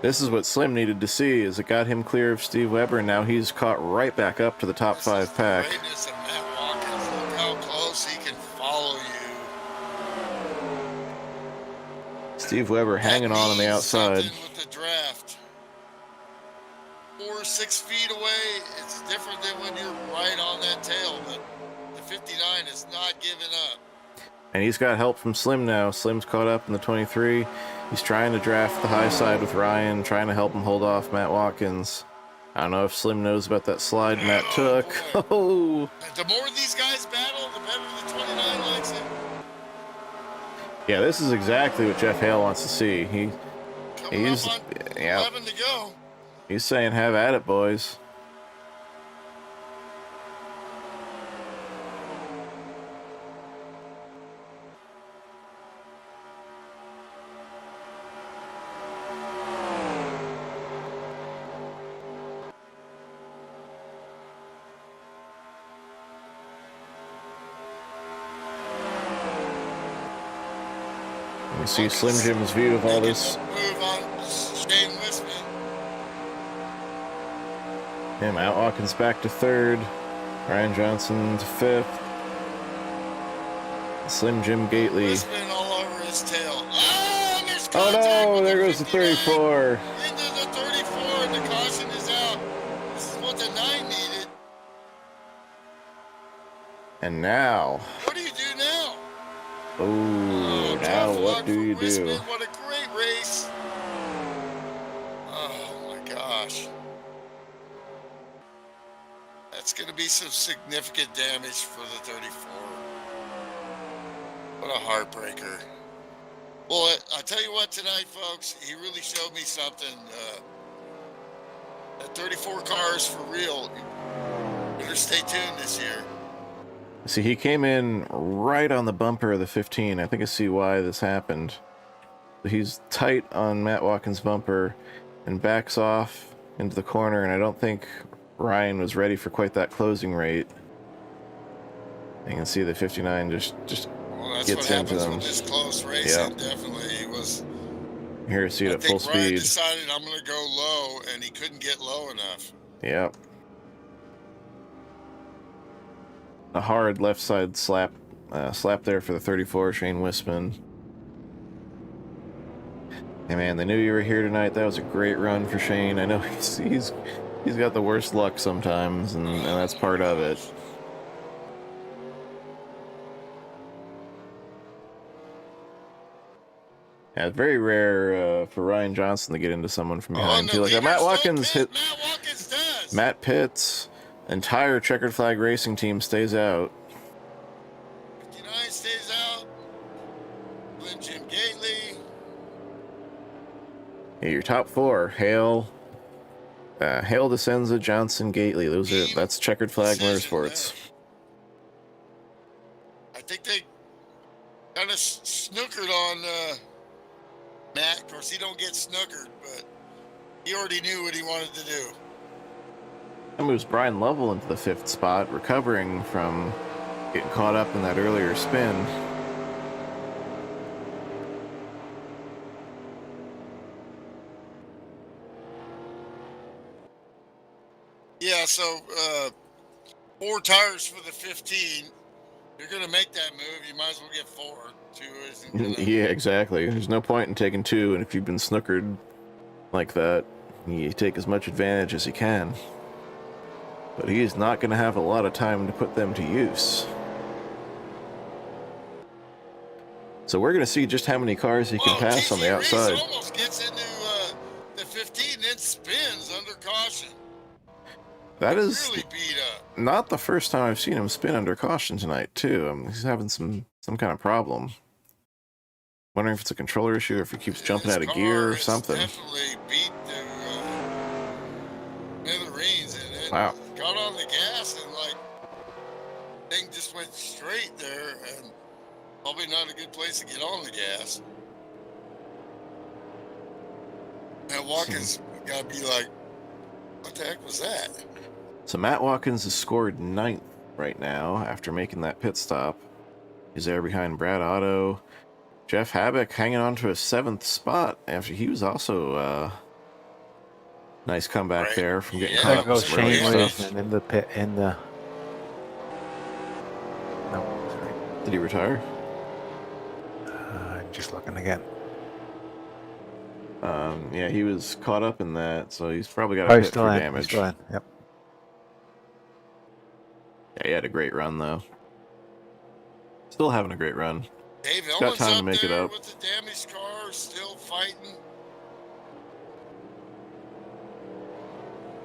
This is what Slim needed to see, is it got him clear of Steve Weber, and now he's caught right back up to the top This 5 is the pack. greatness of Matt Watkins. Look how close he can follow you. Steve Weber hanging on the That means outside. something with the draft. 4 or 6 feet away, it's different than when you're right on that tail. But the 59 is not giving up. And he's got help from Slim now. Slim's caught up in the 23. He's trying to draft the high side with Ryan, trying to help him hold off Matt Watkins. I don't know if Slim knows about that slide Matt took. boy. Oh, The more these guys battle, the better the 29 likes it. yeah, this is exactly what Jeff Hale wants to see. Coming He's- up on yeah. 11 to go. He's saying, have at it, boys. You see Slim Jim's view of all this. Move on Shane Winston. Yeah, Matt Watkins back to 3rd. Ryan Johnson to 5th. Slim Jim Gately. Winston all over his tail. Oh, there's Oh contact no, with there the goes the 59. 34. Into the 34, and the caution is out. This is what the 9 needed. And now, What do you do now? oh, now tough luck what do for you do? Winston. What a great race. Oh my gosh. That's going to be some significant damage for the 34. What a heartbreaker. Well, I tell you what tonight, folks, he really showed me something. That 34 car is for real. You better stay tuned this year. See, he came in right on the bumper of the 15. I think I see why this happened. He's tight on Matt Watkins' bumper and backs off into the corner, and I don't think Ryan was ready for quite that closing rate. You can see the 59 just Well, that's gets what into happens them. with this close racing. Yep. Definitely, he was. Here to see it I at full think Ryan speed. decided I'm going to go low, and he couldn't get low enough. Yep. A hard left side slap there for the 34, Shane Wispman. Hey man, they knew you were here tonight. That was a great run for Shane. I know he's got the worst luck sometimes, and that's part of it. Yeah, it's very rare for Ryan Johnson to get into someone from behind. too. Like Matt Watkins hit. Matt Watkins does. Matt Pitts, entire checkered flag racing team stays out. 59 stays out. Then Jim Gately. Yeah, your top 4: Hale, DeSenza, Johnson, Gately. That's checkered flag Decision motorsports. there. I think they kind of snookered on Matt. Of course, he don't get snookered, but he already knew what he wanted to do. That moves Brian Lovell into the 5th spot, recovering from getting caught up in that earlier spin. Yeah, so 4 tires for the 15. You're going to make that move. You might as well get 4. 2 isn't going to. Yeah, exactly. There's no point in taking 2, and if you've been snookered like that, you take as much advantage as you can. But he is not going to have a lot of time to put them to use. So we're going to see just how many cars he can pass on the TJ Reese outside. almost gets into the 15 15, then spins under caution. That is Really beat up. not the first time I've seen him spin under caution tonight, too. He's having some kind of problem. Wondering if it's a controller issue or if he keeps jumping His out of car gear or is something. Definitely beat the smithereens, and then Wow. got on the gas and thing just went straight there, and probably not a good place to get on the gas. And Watkins got to be like, what the heck was that? So Matt Watkins has scored 9th right now after making that pit stop. He's there behind Brad Otto. Jeff Habek hanging on to a 7th spot after he was also nice comeback Right. there from getting Yeah. caught There up goes in some early Shane stuff. Winston in the pit. No, sorry. Did he retire? Just looking again. Yeah, he was caught up in that, so he's probably got Oh, a he's hit still for in. He's damage. still in. Yep. Yeah, he had a great run though. Still having a great run. Dave got Ellman's time to up make it there up. with the damaged car, still fighting.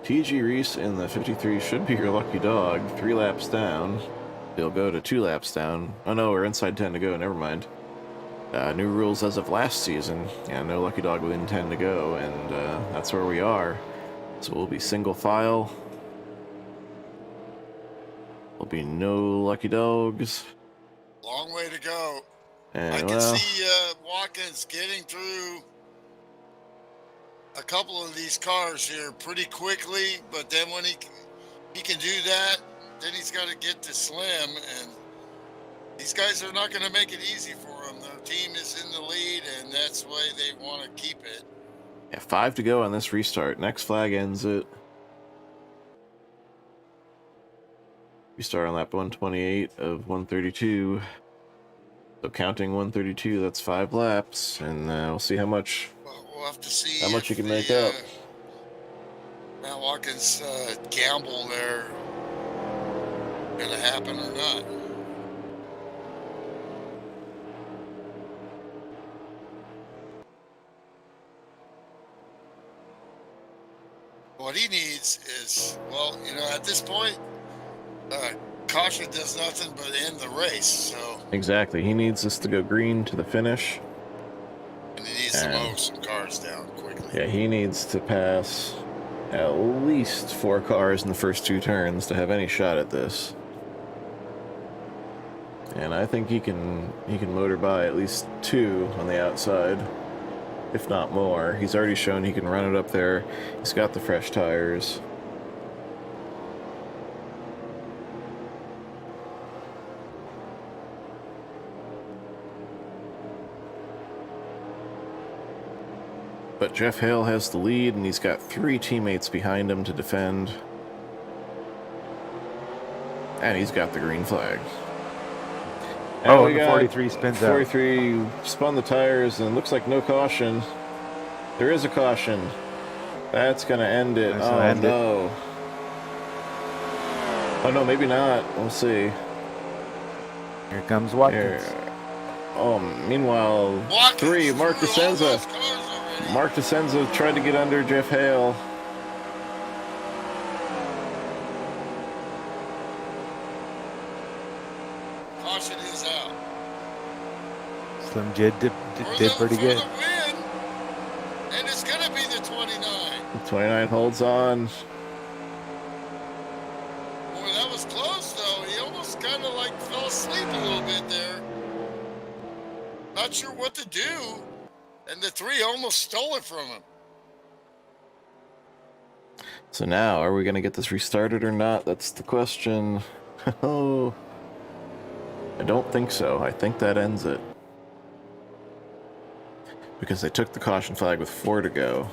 TG Reese in the 53 should be your lucky dog. 3 laps down. He'll go to 2 laps down. Oh no, we're inside 10 to go. Never mind. New rules as of last season. Yeah, no lucky dog within 10 to go, and that's where we are. So we'll be single file. There'll be no lucky dogs. Long way to go. And I can well, see Watkins getting through a couple of these cars here pretty quickly, but then when he can do that, then he's got to get to Slim, and these guys are not going to make it easy for him. Their team is in the lead, and that's the way they want to keep it. yeah, 5 to go on this restart. Next flag ends it. Restart on lap 128 of 132. So counting 132, that's 5 laps, and we'll see how much. Well, we'll have to see How much if you can the, make up. Matt Watkins' gamble there going to happen or not. What he needs is, well, at this point, caution does nothing but end the race. So, Exactly. He needs this to go green to the finish. and he needs to And- mow some cars down quickly. Yeah, he needs to pass at least 4 cars in the first 2 turns to have any shot at this. And I think he can motor by at least 2 on the outside, if not more. He's already shown he can run it up there. He's got the fresh tires. But Jeff Hale has the lead, and he's got 3 teammates behind him to defend. And he's got the green flag. And Oh, we and the got 43 spins out. 43 spun the tires, and looks like no caution. There is a caution. That's going to end it. That's gonna Oh, end it. no. Oh, no, maybe not. We'll see. Here comes Here. Watkins. Oh, meanwhile, Watkins 3, Mark threw all DeSenza. those cars already. Mark DeSenza tried to get under Jeff Hale. Caution is out. Slim Jid did pretty for good. the win. And it's going to be the 29. 29 holds on. Boy, that was close, though. He almost kind of fell asleep a little bit there. Not sure what to do. And the 3 almost stole it from him. So now, are we going to get this restarted or not? That's the question. Oh, I don't think so. I think that ends it. Because they took the caution flag with 4 to go.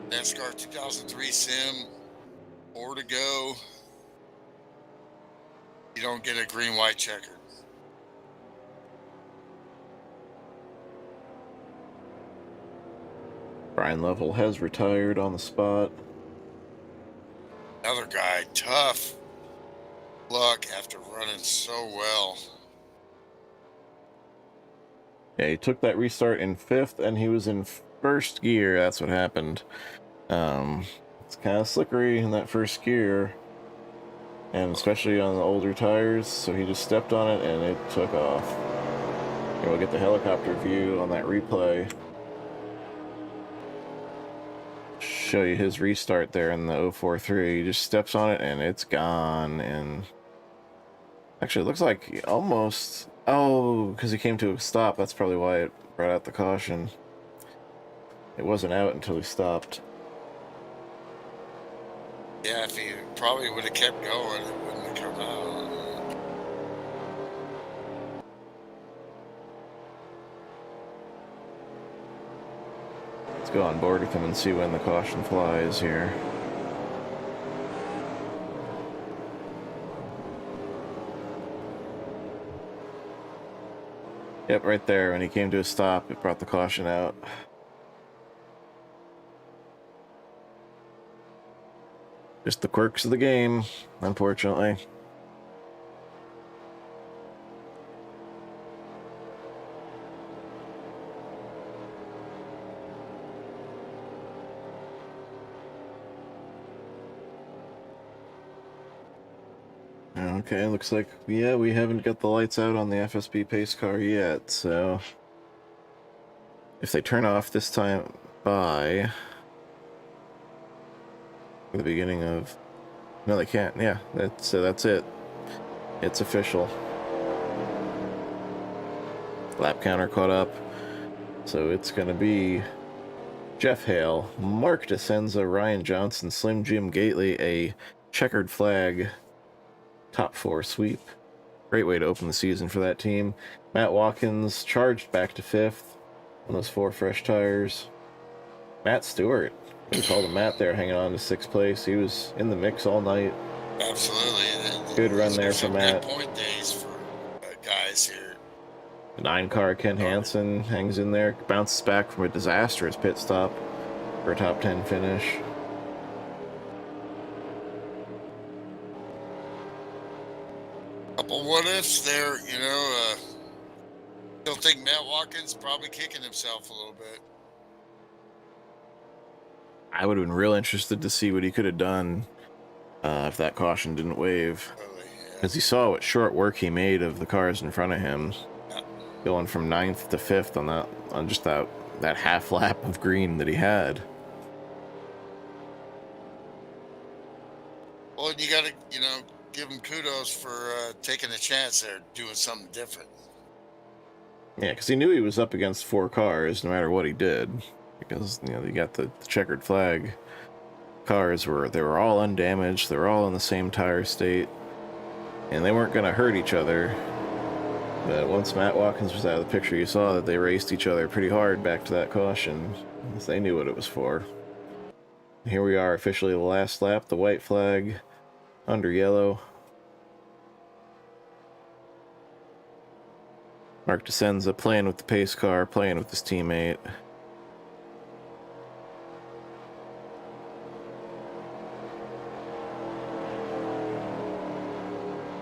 NASCAR 2003 sim. 4 to go. You don't get a green-white checker. Brian Lovell has retired on the spot. Another guy, tough luck after running so well. Yeah, he took that restart in 5th, and he was in 1st gear. That's what happened. It's kind of slippery in that 1st gear, and especially on the older tires, so he just stepped on it, and it took off. Here, we'll get the helicopter view on that replay. Show you his restart there in the 043. He just steps on it, and it's gone, and... Actually, it looks like he almost... Oh, because he came to a stop. That's probably why it brought out the caution. It wasn't out until he stopped. Yeah, if he probably would have kept going, it wouldn't have come out. Let's go on board with him and see when the caution flies here. Yep, right there. When he came to a stop, it brought the caution out. Just the quirks of the game, unfortunately. Okay, looks like, yeah, we haven't got the lights out on the FSB pace car yet, so... If they turn off this time by... the beginning of... No, they can't, yeah, that's it. It's official. Lap counter caught up, so it's gonna be... Jeff Hale, Mark DeSenza, Ryan Johnson, Slim Jim Gately, a checkered flag top 4 sweep. Great way to open the season for that team. Matt Watkins charged back to 5th on those 4 fresh tires. Matt Stewart, we called him Matt there, hanging on to 6th place. He was in the mix all night. Absolutely. Good run Those there are for some Matt. good point days for guys here. The 9 car Ken Hansen hangs in there, bounces back from a disastrous pit stop for a top 10 finish. Couple what ifs there, you know. Still think Matt Watkins probably kicking himself a little bit. I would have been real interested to see what he could have done if that caution didn't wave. Really, yeah. Because he saw what short work he made of the cars in front of him, Yeah. going from 9th to 5th on just that half lap of green that he had. Well, you got to, you know, give him kudos for taking a chance there, doing something different. Yeah, because he knew he was up against 4 cars no matter what he did. Because, you know, you got the checkered flag cars they were all undamaged, they were all in the same tire state, and they weren't going to hurt each other. But once Matt Watkins was out of the picture, you saw that they raced each other pretty hard back to that caution, because they knew what it was for. Here we are, officially the last lap, the white flag under yellow. Mark DeSenza playing with the pace car, playing with his teammate.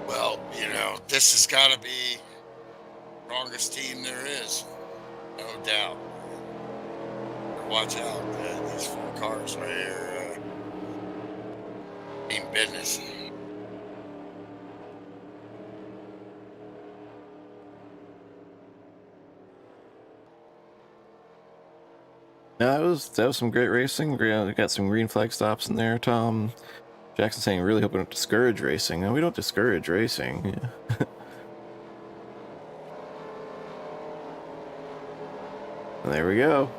Well, you know, this has got to be the strongest team there is, no doubt. Watch out, these 4 cars right here, mean business. No, that was some great racing. We got some green flag stops in there. Tom Jackson saying, really hope we don't discourage racing. No, we don't discourage racing. Yeah. There we go.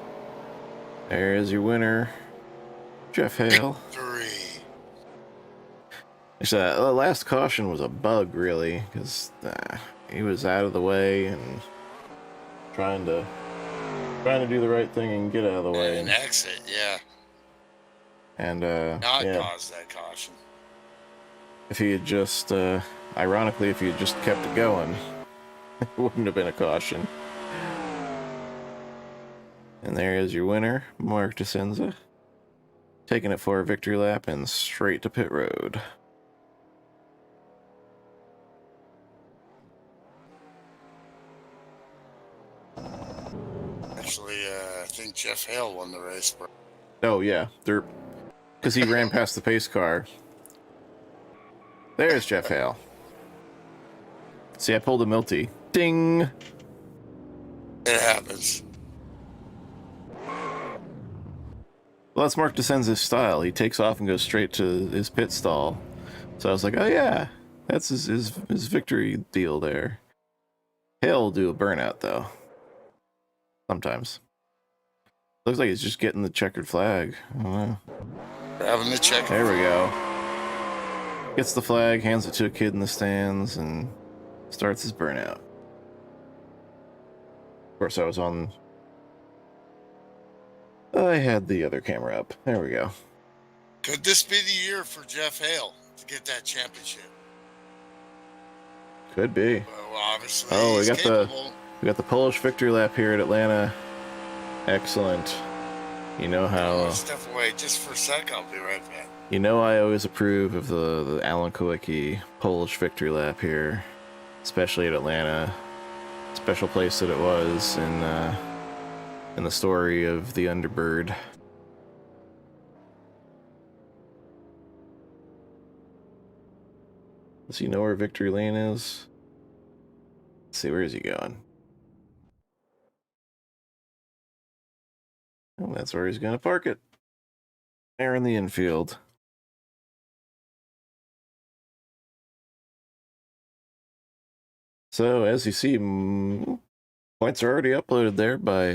There is your winner, Jeff Hale. Victory. Actually, the last caution was a bug, really, because he was out of the way and trying to do the right thing and get out of the way. And exit, yeah. And Not yeah. cause that caution. If he had just, ironically, if he had just kept it going, it wouldn't have been a caution. And there is your winner, Mark DeSenza, taking it for a victory lap and straight to pit road. actually, I think Jeff Hale won the race. But Oh yeah, they're because he ran past the pace car. There's Jeff Hale. See, I pulled a Milty. Ding. it happens. Well, that's Mark DeSenza's style. He takes off and goes straight to his pit stall. So I was like, oh yeah, that's his victory deal there. Hale will do a burnout though. Sometimes. Looks like he's just getting the checkered flag. I don't know. Having the check. There we go. Gets the flag, hands it to a kid in the stands, and starts his burnout. Of course, I had the other camera up. There we go. Could this be the year for Jeff Hale to get that championship? Could be. Well, obviously, Oh, we he's got capable. the Polish victory lap here at Atlanta. Excellent. You know how. Step away just for a sec. I'll be right back. You know I always approve of the Alan Kowicki Polish victory lap here, especially at Atlanta. Special place that it was in the story of the Underbird. Does he know where Victory Lane is? Let's see, where is he going? Oh, that's where he's gonna park it. There in the infield. So as you see, points are already uploaded there by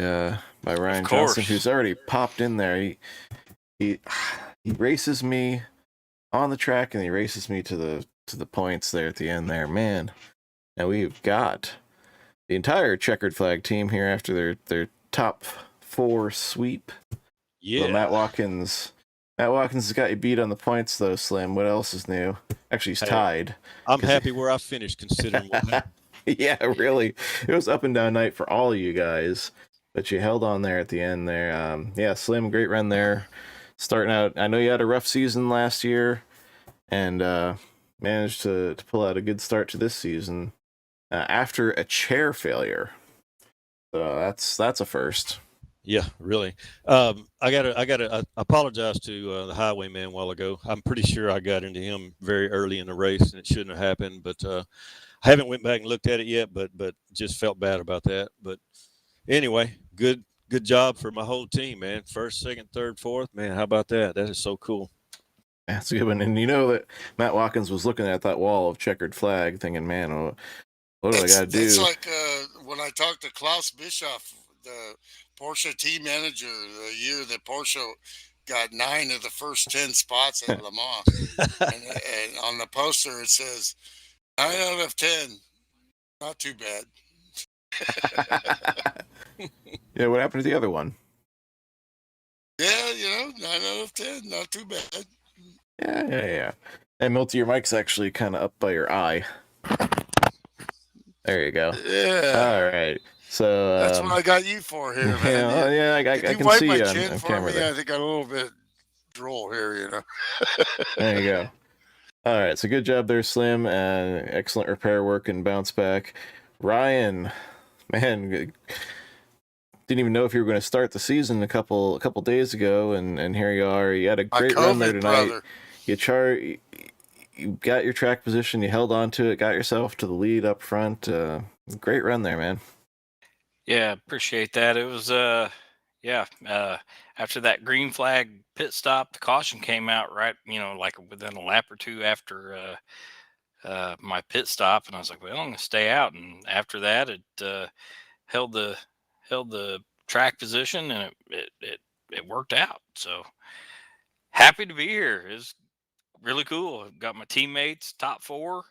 Ryan Johnson, who's already popped in there. He races me on the track, and he races me to the points there at the end there. Man, now we've got the entire checkered flag team here after their top 4 sweep. Yeah. Well, Matt Watkins has got you beat on the points though, Slim. What else is new? Actually, he's tied. I'm happy where I finished considering what happened. Yeah, really. It was up and down night for all of you guys, but you held on there at the end there. Yeah, Slim, great run there. Starting out, I know you had a rough season last year, and managed to pull out a good start to this season after a chair failure. So that's a first. Yeah, really. I apologize to the highwayman a while ago. I'm pretty sure I got into him very early in the race, and it shouldn't have happened. But I haven't went back and looked at it yet. But just felt bad about that. But anyway, good job for my whole team, man. First, second, third, fourth, man. How about that? That is so cool. That's a good one. And you know that Matt Watkins was looking at that wall of checkered flag, thinking, "Man, what do I got to do?" It's like when I talked to Klaus Bischoff, the Porsche team manager, the year that Porsche got 9 of the first 10 spots at Le Mans, and on the poster it says 9 out of 10, not too bad. Yeah, what happened to the other one? Yeah, 9 out of 10, not too bad. Yeah. And Milty, your mic's actually kind of up by your eye. There you go. Yeah. All right. So That's what I got you for here, man. Yeah, I If can you wipe see my you chin on for camera me, there. I think I'm a little bit droll here, There you go. All right, so good job there, Slim. Excellent repair work and bounce back. Ryan, man, didn't even know if you were going to start the season a couple days ago, and here you are. You had a great run there tonight. Brother. You got your track position, you held on to it, got yourself to the lead up front. Great run there, man. Yeah, appreciate that. It was after that green flag pit stop, the caution came out right, like within a lap or two after my pit stop, and I was like, well, I'm gonna stay out. And after that, it held the track position, and it worked out. So happy to be here. It's really cool. I've got my teammates, top 4.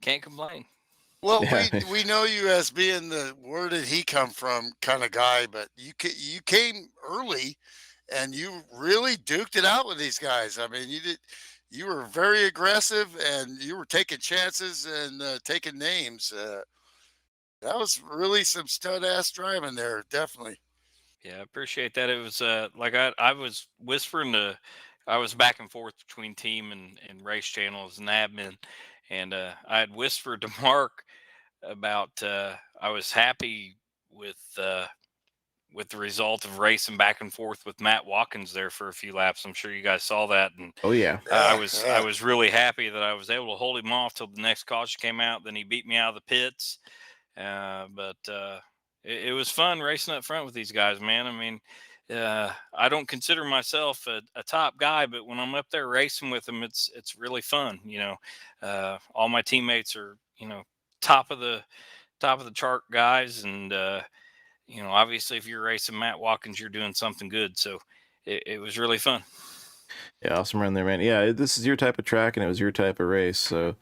Can't complain. Well, we know you as being the where did he come from kind of guy, but you came early, and you really duked it out with these guys. I mean, you were very aggressive, and you were taking chances and taking names. That was really some stud ass driving there, definitely. Yeah, I appreciate that. It was like I was whispering I was back and forth between team and race channel as an admin, and I had whispered to Mark about I was happy with the result of racing back and forth with Matt Watkins there for a few laps. I'm sure you guys saw that, and Oh yeah. I was really happy that I was able to hold him off till the next caution came out. Then he beat me out of the pits, but it was fun racing up front with these guys, man. I mean, I don't consider myself a top guy, but when I'm up there racing with them, it's really fun. All my teammates are top of the chart guys, and obviously if you're racing Matt Watkins, you're doing something good. So it was really fun. Yeah, awesome run there, man. Yeah, this is your type of track, and it was your type of race. So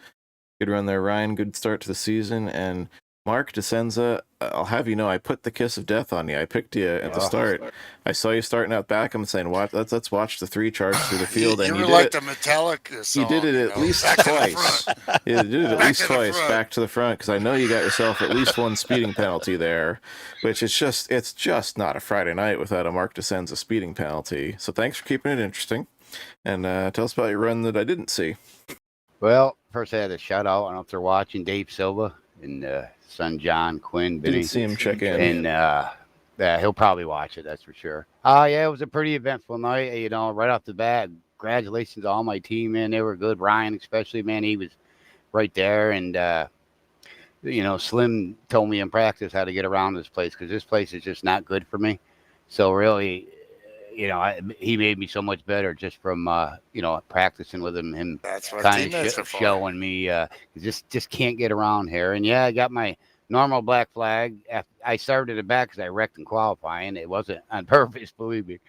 good run there, Ryan. Good start to the season. And Mark DeSenza, I'll have you know, I put the kiss of death on you. I picked you at the start. I saw you starting out back. I'm saying, let's watch the 3 charts through the field. You and were you like did the Metallica song. You did it at least twice. You did it at least twice back to the front, because I know you got yourself at least 1 speeding penalty there, which it's just not a Friday night without a Mark DeSenza speeding penalty. So thanks for keeping it interesting. And tell us about your run that I didn't see. Well, first I had a shout out. I don't know if they're watching, Dave Silva and son John Quinn. Didn't see him check in. And he'll probably watch it, that's for sure. Yeah, it was a pretty eventful night. Right off the bat, congratulations to all my team, man. They were good. Ryan especially, man, he was right there. And, Slim told me in practice how to get around this place, because this place is just not good for me. So really, he made me so much better just from practicing with him kind of showing me just can't get around here. And yeah, I got my normal black flag. I started it back because I wrecked in qualifying. It wasn't on purpose, believe me.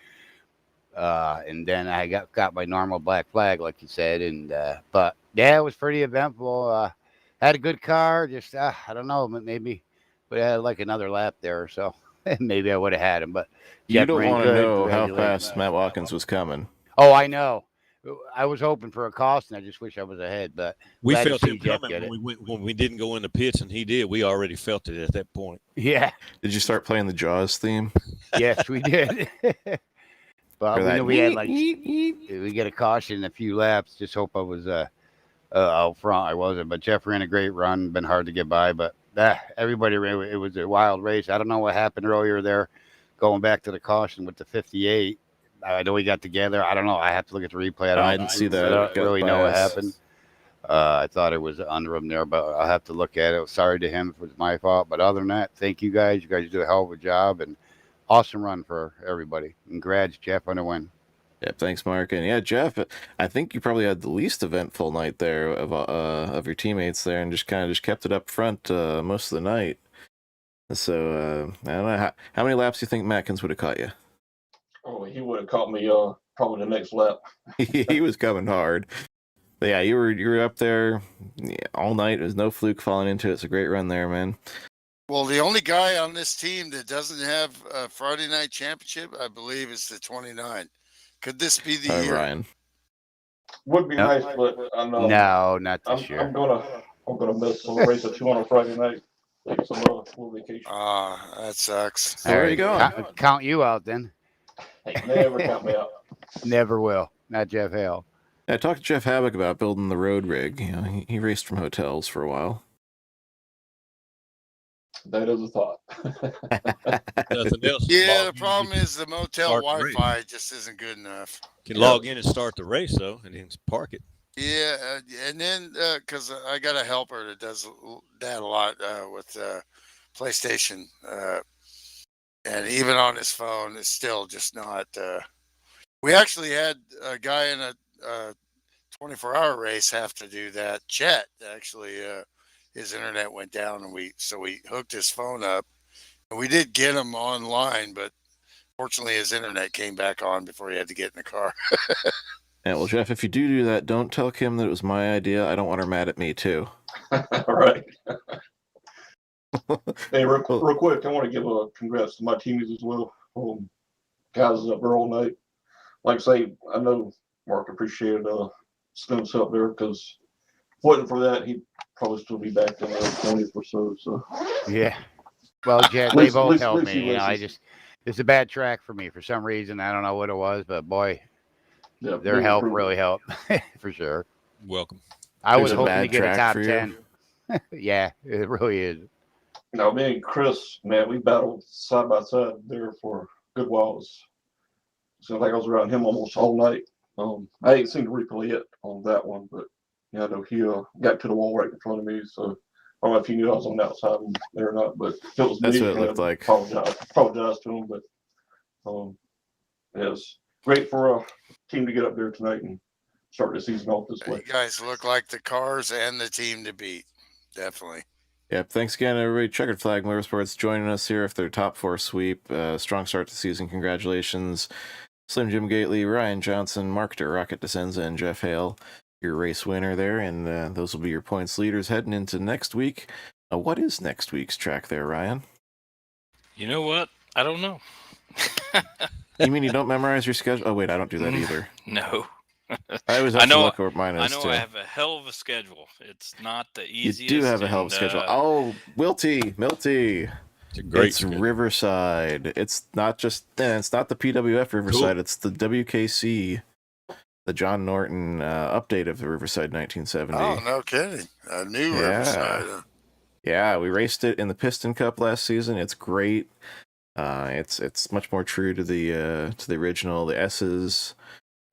And then I got my normal black flag, like you said. And but yeah, it was pretty eventful. Had a good car. Just I don't know, maybe, but I had like another lap there or so. Maybe I would have had him, but you don't want to know how fast Matt Watkins was coming. Oh, I know. I was hoping for a caution. I just wish I was ahead, but we felt him coming when we didn't go in the pits, and he did. We already felt it at that point. Yeah. Did you start playing the Jaws theme? Yes, we did. But we knew we had we get a caution in a few laps. Just hope I was out front. I wasn't, but Jeff ran a great run. Been hard to get by, but. Everybody ran. It was a wild race. I don't know what happened earlier there, going back to the caution with the 58. I know we got together. I don't know. I have to look at the replay. I didn't see that. I don't really know what happened. I thought it was under him there, but I'll have to look at it. Sorry to him if it was my fault. But other than that, thank you guys. You guys do a hell of a job, and awesome run for everybody. Congrats, Jeff, on the win. Yeah, thanks, Mark. And yeah, Jeff, I think you probably had the least eventful night there of your teammates there, and just kept it up front most of the night. So I don't know how many laps do you think Matkins would have caught you? Oh, he would have caught me probably the next lap. He was coming hard. But yeah, you were up there all night. There's no fluke falling into it. It's a great run there, man. Well, the only guy on this team that doesn't have a Friday night championship, I believe, is the 29. Could this be the year? Ryan. Would be nice, but I know. No, not this year. I'm gonna miss some race or 2 on a Friday night. Take some little vacation. That sucks. There you go. Count you out then. Hey, never count me out. Never will. Not Jeff Hale. I talked to Jeff Habak about building the road rig. He raced from hotels for a while. That is a thought. Yeah, the problem is the motel Wi-Fi just isn't good enough. You can log in and start the race though, and then park it. Yeah, and then because I got a helper that does that a lot with PlayStation, and even on his phone, it's still just not. We actually had a guy in a 24-hour race have to do that. Chet actually. His internet went down, and we hooked his phone up, and we did get him online, but fortunately his internet came back on before he had to get in the car. Yeah, well, Jeff, if you do that, don't tell Kim that it was my idea. I don't want her mad at me too. All right. Hey, real quick, I want to give a congrats to my teammates as well. Guys up there all night. Like I say, I know Mark appreciated Slim's help there, because if it wasn't for that, he'd probably still be back in the 20th or so. So yeah. Well, Jeff, they both helped me. It's a bad track for me for some reason. I don't know what it was, but boy, their help really helped for sure. Welcome. I was hoping to get a top 10. Yeah, it really is. Me and Chris, man, we battled side by side there for a good while. Seemed like I was around him almost all night. I ain't seen the replay yet on that one, but I know he got to the wall right in front of me. So I don't know if he knew I was on the outside there or not. But if it was That's me, what it looked like. Apologize to him. But yeah, it's great for a team to get up there tonight and start the season off this way. You guys look like the cars and the team to beat. Definitely. Yep. Thanks again, everybody. Checkered Flag Motorsports joining us here for their top 4 sweep. Strong start to the season. Congratulations. Slim Jim Gately, Ryan Johnson, Mark Rocket DeSenza, and Jeff Hale, your race winner there. And those will be your points leaders heading into next week. What is next week's track there, Ryan? You know what? I don't know. You mean you don't memorize your schedule? Oh, wait, I don't do that either. No. I always have to look where mine is, too. I have a hell of a schedule. It's not the easiest. You do have a hell of a schedule. Oh, Milty. It's a great schedule. Riverside. It's not just, it's not the PWF Riverside. Cool. It's the WKC, the John Norton update of the Riverside 1970. Oh, no kidding. A new Riverside. Yeah, we raced it in the Piston Cup last season. It's great. It's much more true to the original. The S's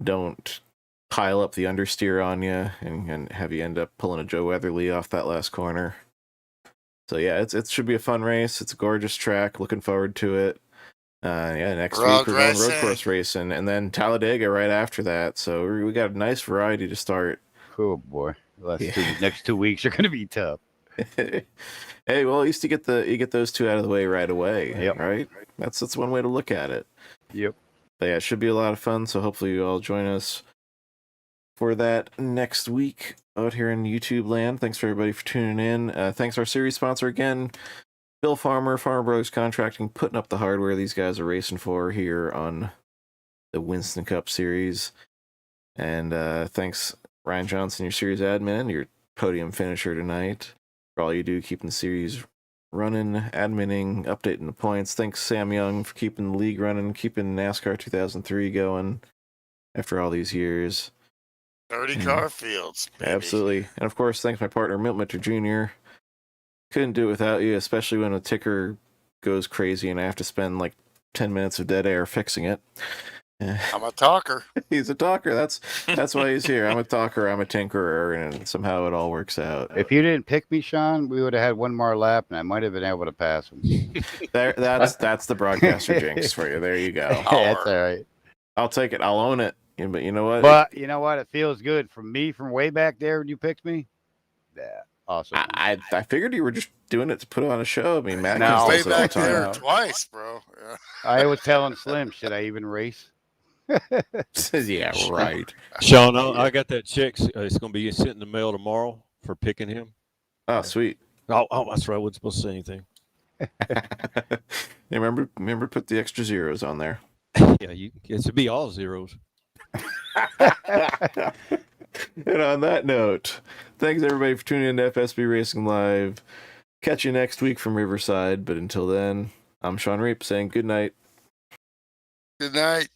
don't pile up the understeer on you and have you end up pulling a Joe Weatherly off that last corner. So yeah, it should be a fun race. It's a gorgeous track. Looking forward to it. Next week we're going road course racing, and then Talladega right after that. So we got a nice variety to start. Oh boy, next 2 weeks are going to be tough. Hey, well, at least you get those 2 out of the way right away. Yep. Right. That's one way to look at it. Yep. But yeah, it should be a lot of fun. So hopefully you all join us for that next week out here in YouTube land. Thanks for everybody for tuning in. Thanks our series sponsor again, Bill Farmer Brothers Contracting, putting up the hardware these guys are racing for here on the Winston Cup Series. And thanks Ryan Johnson, your series admin, your podium finisher tonight, for all you do keeping the series running, adminning, updating the points. Thanks Sam Young for keeping the league running, keeping NASCAR 2003 going after all these years. 30 car fields. Baby. Absolutely. And of course, thanks my partner, Milt Jr. Couldn't do it without you, especially when a ticker goes crazy and I have to spend like 10 minutes of dead air fixing it. I'm a talker. He's a talker. That's why he's here. I'm a talker. I'm a tinkerer, and somehow it all works out. If you didn't pick me, Shawn, we would have had one more lap, and I might have been able to pass him. That's the broadcaster jinx for you. There you go. That's all right. I'll take it. I'll own it. But you know what? But you know what? It feels good from way back there when you picked me. Yeah, awesome. I figured you were just doing it to put on a show. I mean, Matt No, does way it all the back time. there twice, bro. Yeah. I was telling Slim, should I even race? Yeah, right. Shawn, I got that check. It's going to be sent in the mail tomorrow for picking him. Oh, sweet. Oh, that's right. I wasn't supposed to say anything. Remember to put the extra zeros on there. Yeah, it should be all zeros. And on that note, thanks everybody for tuning in to FSB Racing Live. Catch you next week from Riverside, but until then, I'm Shawn Reap saying good night. Good night.